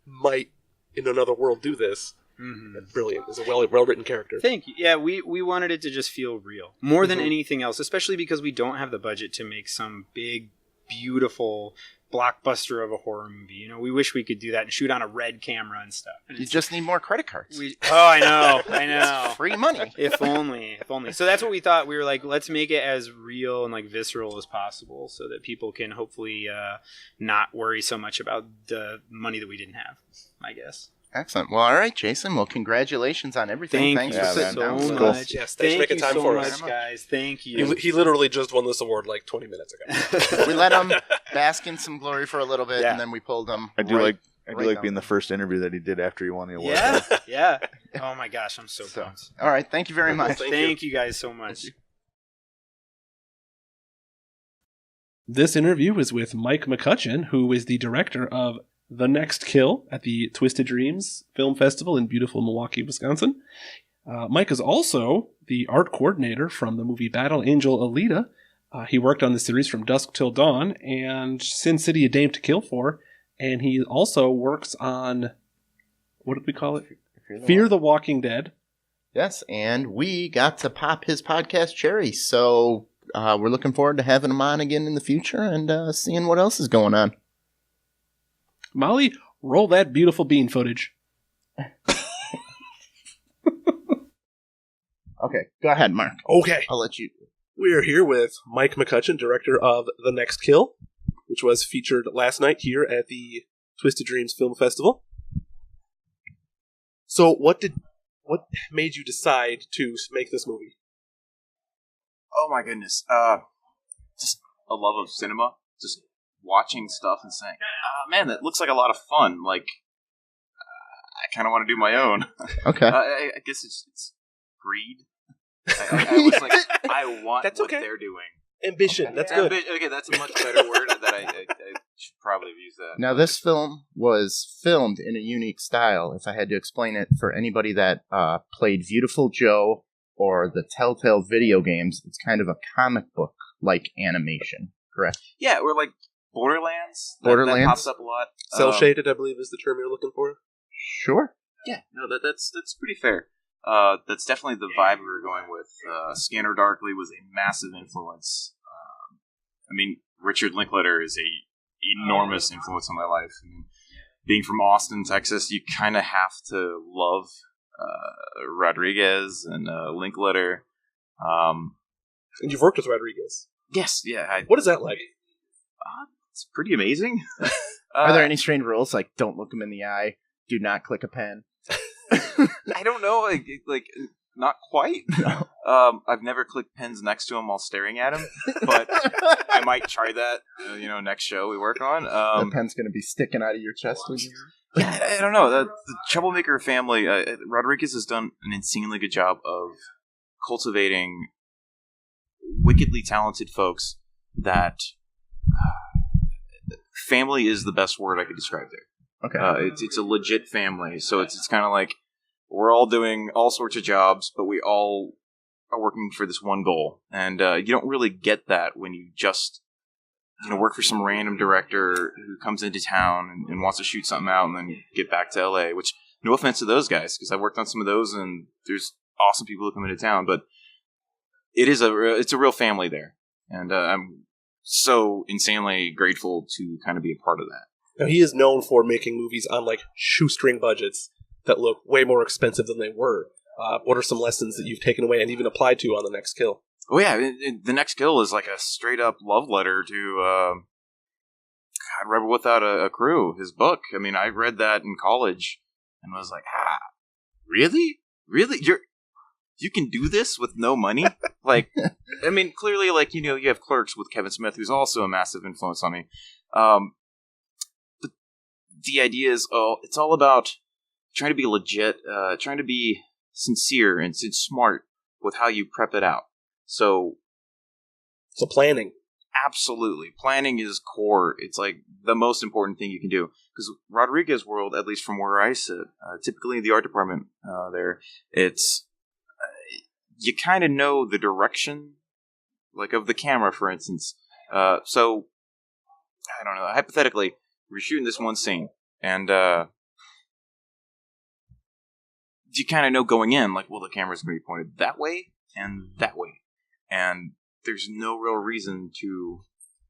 might in another world do this. Mm-hmm. Brilliant. It's a well-written character. Thank you. Yeah, we wanted it to just feel real. More than anything else, especially because we don't have the budget to make some big, beautiful blockbuster of a horror movie. You know, we wish we could do that and shoot on a red camera and stuff. And you just need more credit cards. I know. It's free money. If only. So that's what we thought. We were like, let's make it as real and like visceral as possible so that people can hopefully not worry so much about the money that we didn't have, I guess. Excellent. Well, all right, Jason. Well, congratulations on everything. Thanks for sitting so down. much. Yes, thanks for making time for us, guys. Thank you. He literally just won this award like 20 minutes ago. We let him bask in some glory for a little bit, and then we pulled him. I do like being the first interview that he did after he won the award. Yeah. Oh my gosh, I'm so pumped. All right, thank you very much. Thank you guys so much. This interview was with Mike McCutchen, who is the director of The Next Kill at the Twisted Dreams Film Festival in beautiful Milwaukee, Wisconsin. Mike is also the art coordinator from the movie Battle Angel Alita. He worked on the series From Dusk Till Dawn and Sin City: A Dame to Kill For. And he also works on, what did we call it? Fear the Walking Dead. Yes, and we got to pop his podcast cherry. So we're looking forward to having him on again in the future and seeing what else is going on. Molly, roll that beautiful bean footage. Okay, go ahead, Mark. Okay. I'll let you. We're here with Mike McCutchen, director of The Next Kill, which was featured last night here at the Twisted Dreams Film Festival. So what made you decide to make this movie? Oh my goodness. Just a love of cinema. Just watching stuff and saying, "Oh man, that looks like a lot of fun." Like, I kind of want to do my own. Okay. I guess it's greed. I was like, I want what they're doing. Ambition. That's good. Okay, that's a much better word. That I should probably have used that. Now, this film was filmed in a unique style. If I had to explain it for anybody that played Beautiful Joe or the Telltale video games, it's kind of a comic book-like animation, correct? Yeah, we're like Borderlands. Borderlands? That pops up a lot. Cel-shaded, I believe, is the term you're looking for. Sure. Yeah, no, that's pretty fair. That's definitely the vibe we were going with. Scanner Darkly was a massive influence. I mean, Richard Linklater is a enormous influence on my life. I mean, being from Austin, Texas, you kind of have to love Rodriguez and Linklater. And you've worked with Rodriguez. Yes, yeah. What is that like? It's pretty amazing. Are there any strange rules, like don't look him in the eye, do not click a pen? I don't know, like not quite. No. I've never clicked pens next to him while staring at him, but I might try that. Next show we work on. The pen's going to be sticking out of your chest. I don't know. The Troublemaker family, Rodriguez has done an insanely good job of cultivating wickedly talented folks that family is the best word I could describe there. Okay. It's a legit family. So it's kind of like we're all doing all sorts of jobs, but we all are working for this one goal. And you don't really get that when you just work for some random director who comes into town and wants to shoot something out and then get back to LA, which no offense to those guys, because I've worked on some of those and there's awesome people who come into town, but it's a real family there. And I'm so insanely grateful to kind of be a part of that. Now, he is known for making movies on like shoestring budgets that look way more expensive than they were. What are some lessons that you've taken away and even applied to on The Next Kill? Oh yeah, The Next Kill is like a straight up love letter to Rebel Without a Crew, his book. I mean, I read that in college and was like, really? You can do this with no money? Like, I mean, clearly, like, you have Clerks with Kevin Smith, who's also a massive influence on me. But the idea is, it's all about trying to be legit, trying to be sincere and smart with how you prep it out. So planning. Absolutely. Planning is core. It's like the most important thing you can do. Because Rodriguez world, at least from where I sit, typically in the art department there, it's you kind of know the direction, like of the camera, for instance. So, I don't know. Hypothetically, we're shooting this one scene, and you kind of know going in, like, well, the camera's going to be pointed that way and that way. And there's no real reason to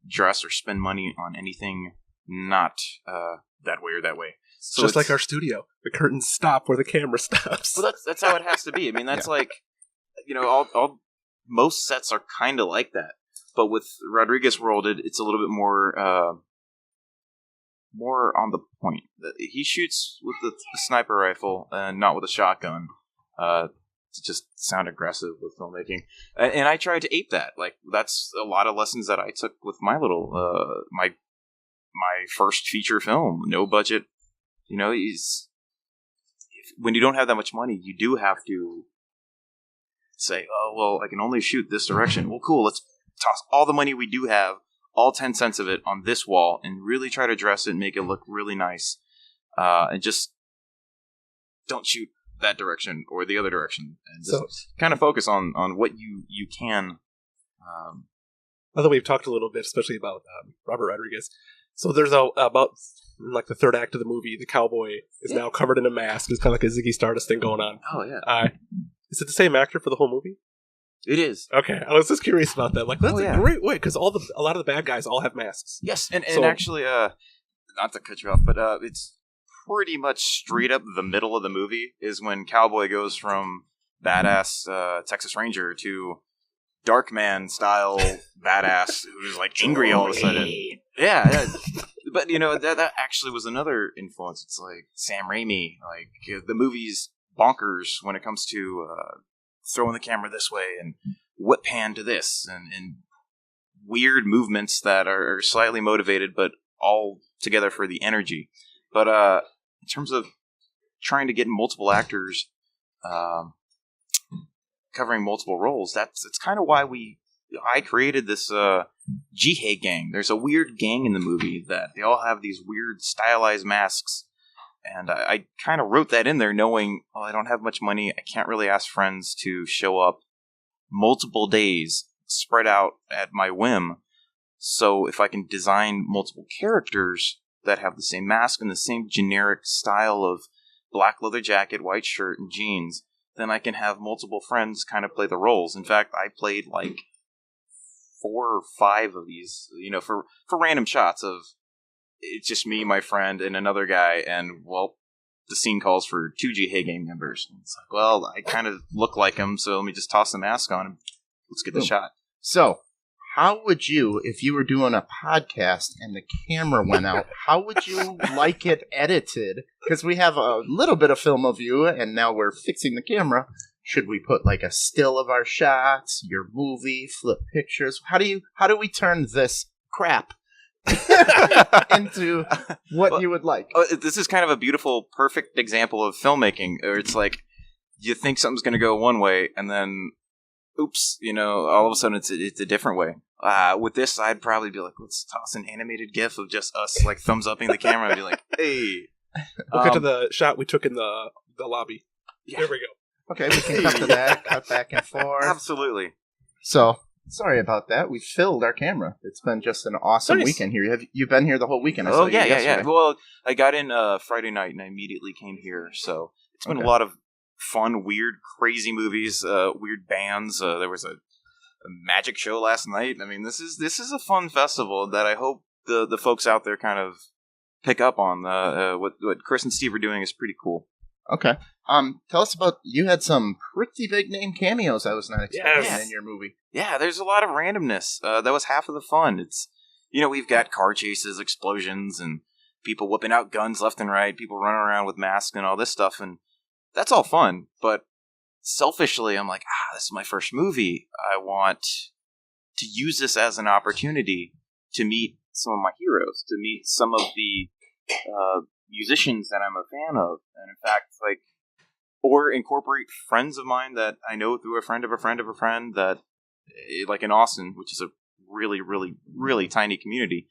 dress or spend money on anything not that way or that way. So just like our studio. The curtains stop where the camera stops. Well, that's how it has to be. I mean, that's like, all most sets are kind of like that. But with Rodriguez World, it's a little bit more on the point. He shoots with the sniper rifle and not with a shotgun. To just sound aggressive with filmmaking. And I tried to ape that. Like, that's a lot of lessons that I took with my little, my first feature film. No budget. When you don't have that much money, you do have to say, oh, well, I can only shoot this direction. Well, cool, let's toss all the money we do have, all 10 cents of it, on this wall and really try to dress it and make it look really nice. And just don't shoot that direction or the other direction, and just kind of focus on what you can. Although we've talked a little bit, especially about Robert Rodriguez. So there's about like the third act of the movie, the cowboy is now covered in a mask. It's kind of like a Ziggy Stardust thing going on. Oh yeah. Is it the same actor for the whole movie? It is. Okay, I was just curious about that. Like, that's a great way, because a lot of the bad guys all have masks. Yes, and actually, not to cut you off, but it's pretty much straight up the middle of the movie is when Cowboy goes from badass Texas Ranger to Darkman style badass who's like angry all of a sudden. Yeah. But that actually was another influence. It's like Sam Raimi, like the movie's bonkers when it comes to throwing the camera this way and whip pan to this and weird movements that are slightly motivated but all together for the energy. But in terms of trying to get multiple actors covering multiple roles, that's kind of why I created this Jihei gang. There's a weird gang in the movie that they all have these weird stylized masks, and I kind of wrote that in there knowing, I don't have much money, I can't really ask friends to show up multiple days spread out at my whim. So if I can design multiple characters that have the same mask and the same generic style of black leather jacket, white shirt, and jeans, then I can have multiple friends kind of play the roles. In fact, I played like 4 or 5 of these, for random shots of it's just me, my friend, and another guy, and, well, the scene calls for 2 Jihei gang members. And it's like, well, I kind of look like them, so let me just toss the mask on and let's get the shot. So, how would you, if you were doing a podcast and the camera went out, how would you like it edited? Because we have a little bit of film of you, and now we're fixing the camera. Should we put like a still of our shots, your movie, flip pictures? How do we turn this crap into what you would like. This is kind of a beautiful, perfect example of filmmaking. Where it's like you think something's going to go one way, and then, oops, all of a sudden it's a different way. With this, I'd probably be like, let's toss an animated GIF of just us like thumbs upping the camera and be like, hey. We'll get to the shot we took in the lobby. Yeah. There we go. Okay, we can cut to that, cut back and forth. Absolutely. So, sorry about that. We filled our camera. It's been just an awesome weekend here. Have you been here the whole weekend? Yeah. Well, I got in Friday night and I immediately came here. So it's been a lot of fun, weird, crazy movies, weird bands. There was a magic show last night. I mean, this is a fun festival that I hope the folks out there kind of pick up on. What Chris and Steve are doing is pretty cool. Okay. Tell us about, you had some pretty big name cameos I was not expecting in your movie. Yeah, there's a lot of randomness. That was half of the fun. It's, we've got car chases, explosions, and people whipping out guns left and right, people running around with masks and all this stuff, and that's all fun. But selfishly, I'm like, this is my first movie. I want to use this as an opportunity to meet some of my heroes, to meet some of the musicians that I'm a fan of, and in fact, or incorporate friends of mine that I know through a friend of a friend of a friend that, like in Austin, which is a really, really, really tiny community.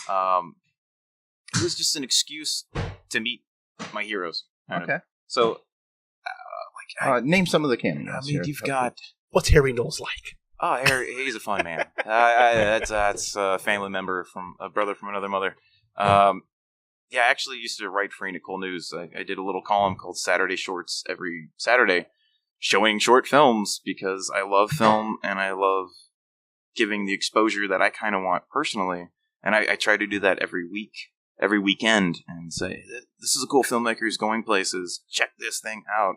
It was just an excuse to meet my heroes. Okay. So, name some of the cameos. You've got... What's Harry Knowles like? Oh, he's a fun man. That's a family member from a brother from another mother. I actually used to write for Nicole News. I did a little column called Saturday Shorts every Saturday, showing short films because I love film and I love giving the exposure that I kind of want personally. And I try to do that every weekend, and say, this is a cool filmmaker who's going places. Check this thing out.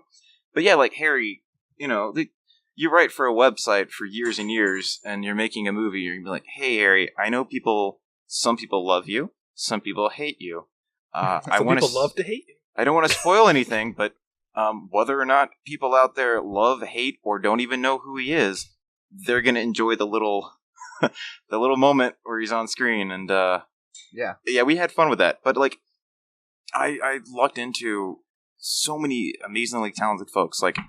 But yeah, like Harry, you write for a website for years and years, and you're making a movie. You're gonna be like, hey, Harry, I know some people love you, some people hate you. People love to hate you. I don't want to spoil anything, but whether or not people out there love, hate, or don't even know who he is, they're going to enjoy the little moment where he's on screen. And we had fun with that. But I lucked into so many amazingly talented folks, like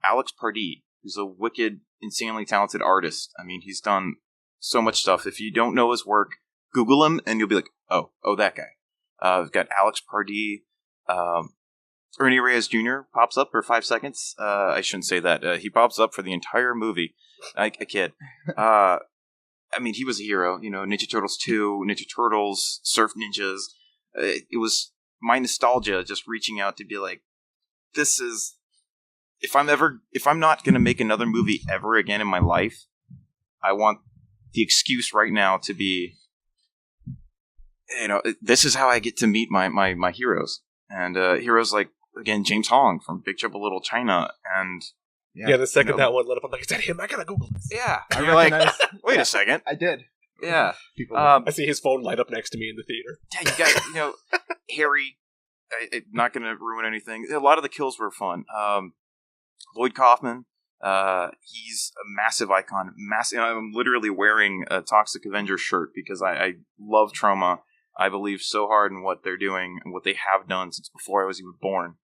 Alex Pardee, who's a wicked, insanely talented artist. I mean, he's done so much stuff. If you don't know his work, Google him, and you'll be like, oh, that guy. We've got Alex Pardee. Ernie Reyes Jr. pops up for 5 seconds. I shouldn't say that. He pops up for the entire movie. A kid. I mean, he was a hero. Ninja Turtles 2, Ninja Turtles, Surf Ninjas. It was my nostalgia just reaching out to be like, this is... If I'm not going to make another movie ever again in my life, I want the excuse right now to be... this is how I get to meet my heroes. And heroes like, again, James Hong from Big Trouble Little China. And the second that one lit up, I'm like, is that him? I gotta Google this. Yeah. You're like, wait a second. I did. Yeah. I see his phone light up next to me in the theater. Yeah, you got, Harry, I'm not going to ruin anything. A lot of the kills were fun. Lloyd Kaufman, he's a massive icon. I'm literally wearing a Toxic Avenger shirt because I love Trauma. I believe so hard in what they're doing and what they have done since before I was even born.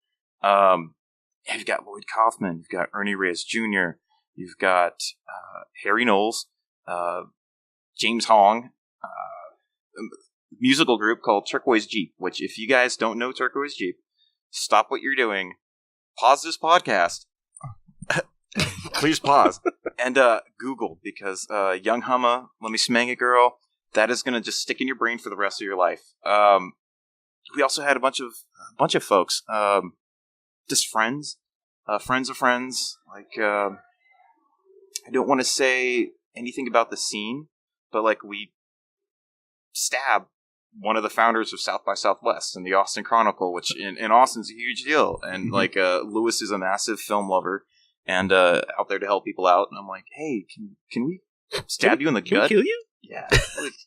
You've got Lloyd Kaufman, you've got Ernie Reyes Jr., you've got Harry Knowles, James Hong, a musical group called Turquoise Jeep, which if you guys don't know Turquoise Jeep, stop what you're doing, pause this podcast, please pause, and Google, because Young Humma, Let Me Smang It Girl, that is going to just stick in your brain for the rest of your life. We also had a bunch of folks, just friends of friends. I don't want to say anything about the scene, but we stabbed one of the founders of South by Southwest and the Austin Chronicle, which in Austin's a huge deal. And Lewis is a massive film lover and out there to help people out. And I'm like, hey, can we stab you in the gut? Can we kill you? Yeah.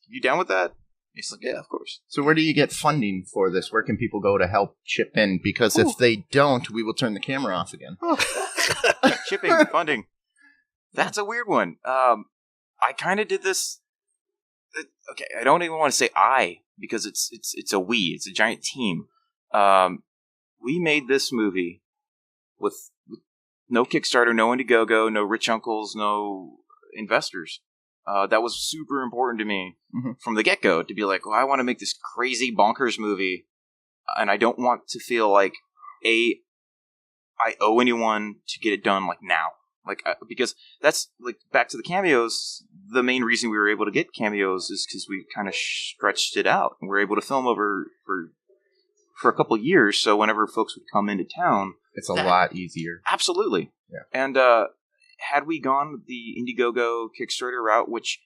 You down with that? He's like, yeah, of course. So where do you get funding for this? Where can people go to help chip in? Because if they don't, we will turn the camera off again. Chipping, funding. That's a weird one. I kind of did this okay, I don't even want to say I, because it's a we. It's a giant team. We made this movie with no Kickstarter, no Indiegogo, no rich uncles, no investors. That was super important to me from the get-go, to be like, well, I want to make this crazy bonkers movie, and I don't want to feel like, I owe anyone to get it done, like, now. Like, because that's, like, back to the cameos, the main reason we were able to get cameos is because we kind of stretched it out, and we were able to film over for a couple years, so whenever folks would come into town... It's a lot easier. Absolutely. Yeah. And had we gone the Indiegogo Kickstarter route, which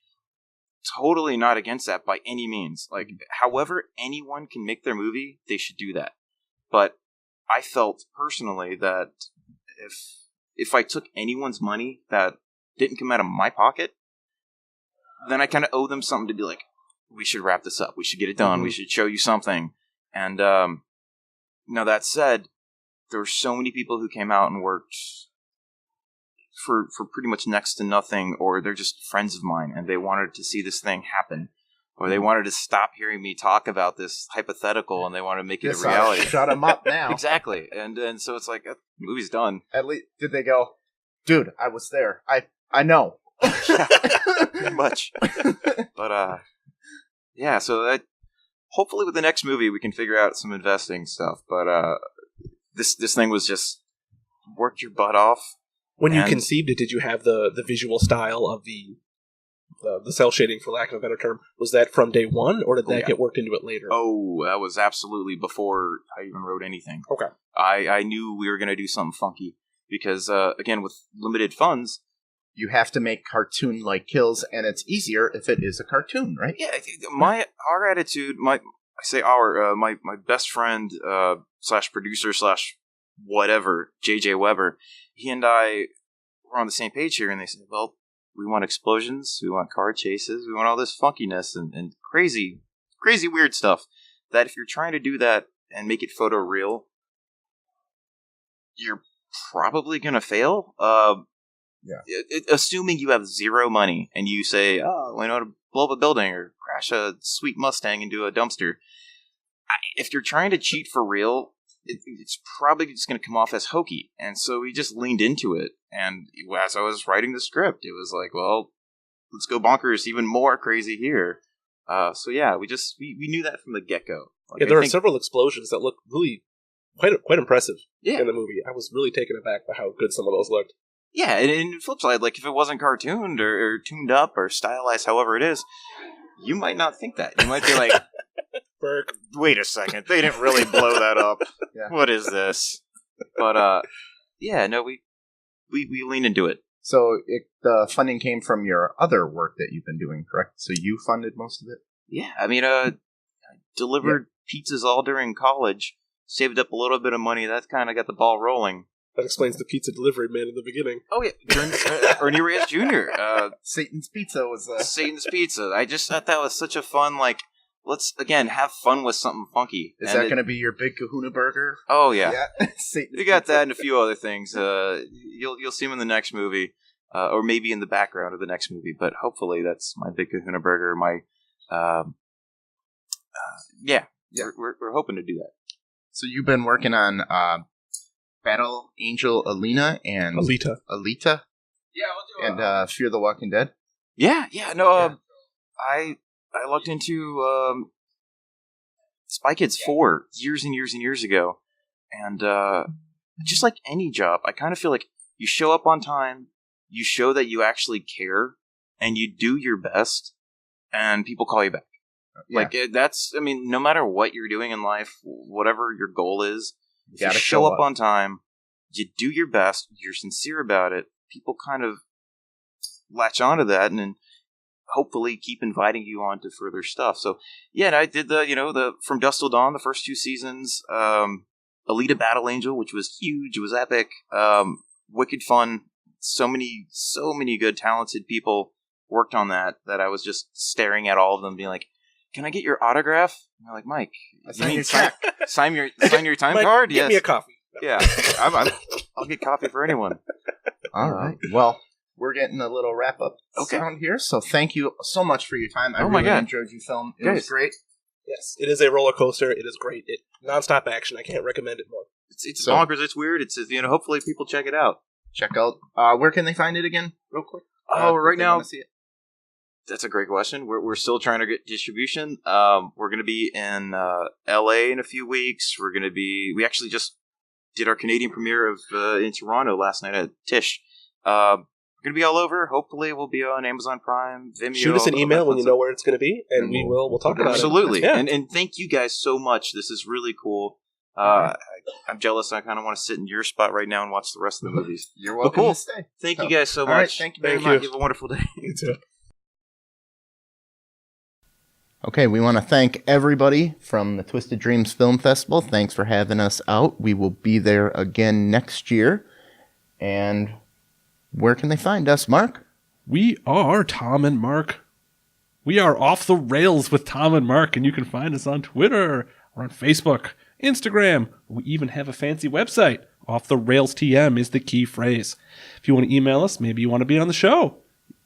totally not against that by any means, like, however anyone can make their movie, they should do that. But I felt personally that if I took anyone's money that didn't come out of my pocket, then I kind of owe them something to be like, we should wrap this up. We should get it done. We should show you something. And now that said, there were so many people who came out and worked for pretty much next to nothing, or they're just friends of mine and they wanted to see this thing happen, or they wanted to stop hearing me talk about this hypothetical and they want to make it a reality. Shut them up now. Exactly. And so it's like, the movie's done. At least, did they go, dude, I was there. I know. Pretty much. But, yeah, so hopefully with the next movie we can figure out some investing stuff. But this thing was just worked your butt off. When you conceived it, did you have the visual style of the cell shading, for lack of a better term? Was that from day one, or did that get worked into it later? Oh, that was absolutely before I even wrote anything. Okay. I knew we were going to do something funky because, again, with limited funds, you have to make cartoon-like kills, and it's easier if it is a cartoon, right? Yeah, our attitude, my best friend / producer / whatever, JJ Weber, he and I were on the same page here, and they said, well, we want explosions, we want car chases, we want all this funkiness and crazy weird stuff, that if you're trying to do that and make it photoreal, you're probably going to fail. Assuming you have zero money and you say, oh, I know how to blow up a building or crash a sweet Mustang into a dumpster. If you're trying to cheat for real, it's probably just going to come off as hokey. And so we just leaned into it. And as I was writing the script, it was like, well, let's go bonkers, even more crazy here. So yeah, we knew that from the get-go. Like, there are several explosions that look really quite impressive in the movie. I was really taken aback by how good some of those looked. Yeah, and flip side, like, if it wasn't cartooned or tuned up or stylized however it is, you might not think that. You might be like, Burke, wait a second, they didn't really blow that up. Yeah. What is this? But, yeah, no, we leaned into it. So the funding came from your other work that you've been doing, correct? So you funded most of it? Yeah, I mean, I delivered pizzas all during college, saved up a little bit of money, that kind of got the ball rolling. That explains the pizza delivery man in the beginning. Oh, yeah. Ernie Reyes Jr. Satan's Pizza was... Satan's Pizza. I just thought that was such a fun, like, let's, again, have fun with something funky. Is that going to be your Big Kahuna Burger? Oh, yeah. Satan's we got that and a few other things. You'll see them in the next movie, or maybe in the background of the next movie, but hopefully that's my Big Kahuna Burger, my... Yeah. We're hoping to do that. So you've been working on... Battle Angel Alita. Yeah, we'll do and Fear the Walking Dead. Yeah. I looked into Spy Kids 4 years and years and years ago, and just like any job, I kind of feel like you show up on time, you show that you actually care, and you do your best, and people call you back. Yeah. Like that's, I mean, no matter what you're doing in life, whatever your goal is. If you show up on time, you do your best, you're sincere about it, people kind of latch onto that and then hopefully keep inviting you on to further stuff. So, yeah, and I did the From Dusk Till Dawn, the first 2 seasons, Alita Battle Angel, which was huge, it was epic, wicked fun, so many good, talented people worked on that I was just staring at all of them being like, can I get your autograph? And they're like, Mike, sign your time Mike, card? Get me a coffee. Yeah, I'll get coffee for anyone. All right. Well, we're getting a little wrap up sound here. So thank you so much for your time. I really enjoyed your film. It was great. Yes, it is a roller coaster. It is great. Nonstop action. I can't recommend it more. It's bonkers. It's weird. It's hopefully people check it out. Check out. Where can they find it again, real quick? Right now. See it. That's a great question. We're still trying to get distribution. We're going to be in LA in a few weeks. We actually just did our Canadian premiere of in Toronto last night at Tisch. We're going to be all over. Hopefully, we'll be on Amazon Prime, Vimeo. Shoot us an email when you know where it's going to be, and we'll talk about it. Absolutely. Yeah. And thank you guys so much. This is really cool. I'm jealous. I kind of want to sit in your spot right now and watch the rest of the movies. You're welcome to stay. Thank you guys so much. Right, thank you very much. Have a wonderful day. You too. Okay, we want to thank everybody from the Twisted Dreams Film Festival. Thanks for having us out. We will be there again next year. And where can they find us, Mark? We are Tom and Mark. We are Off the Rails with Tom and Mark, and you can find us on Twitter or on Facebook, Instagram. We even have a fancy website. Off the Rails TM is the key phrase. If you want to email us, maybe you want to be on the show,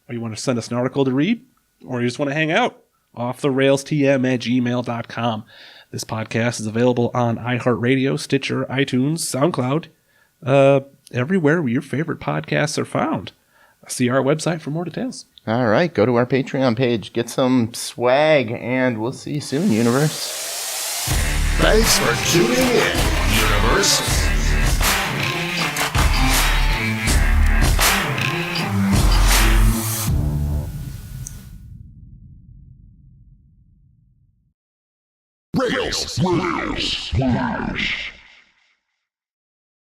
or you want to send us an article to read, or you just want to hang out. offtherailstm@gmail.com. This podcast is available on iHeartRadio, Stitcher, iTunes, SoundCloud, everywhere where your favorite podcasts are found. See our website for more details. All right, go to our Patreon page, get some swag, and we'll see you soon, Universe. Thanks for tuning in, Universe. Rails.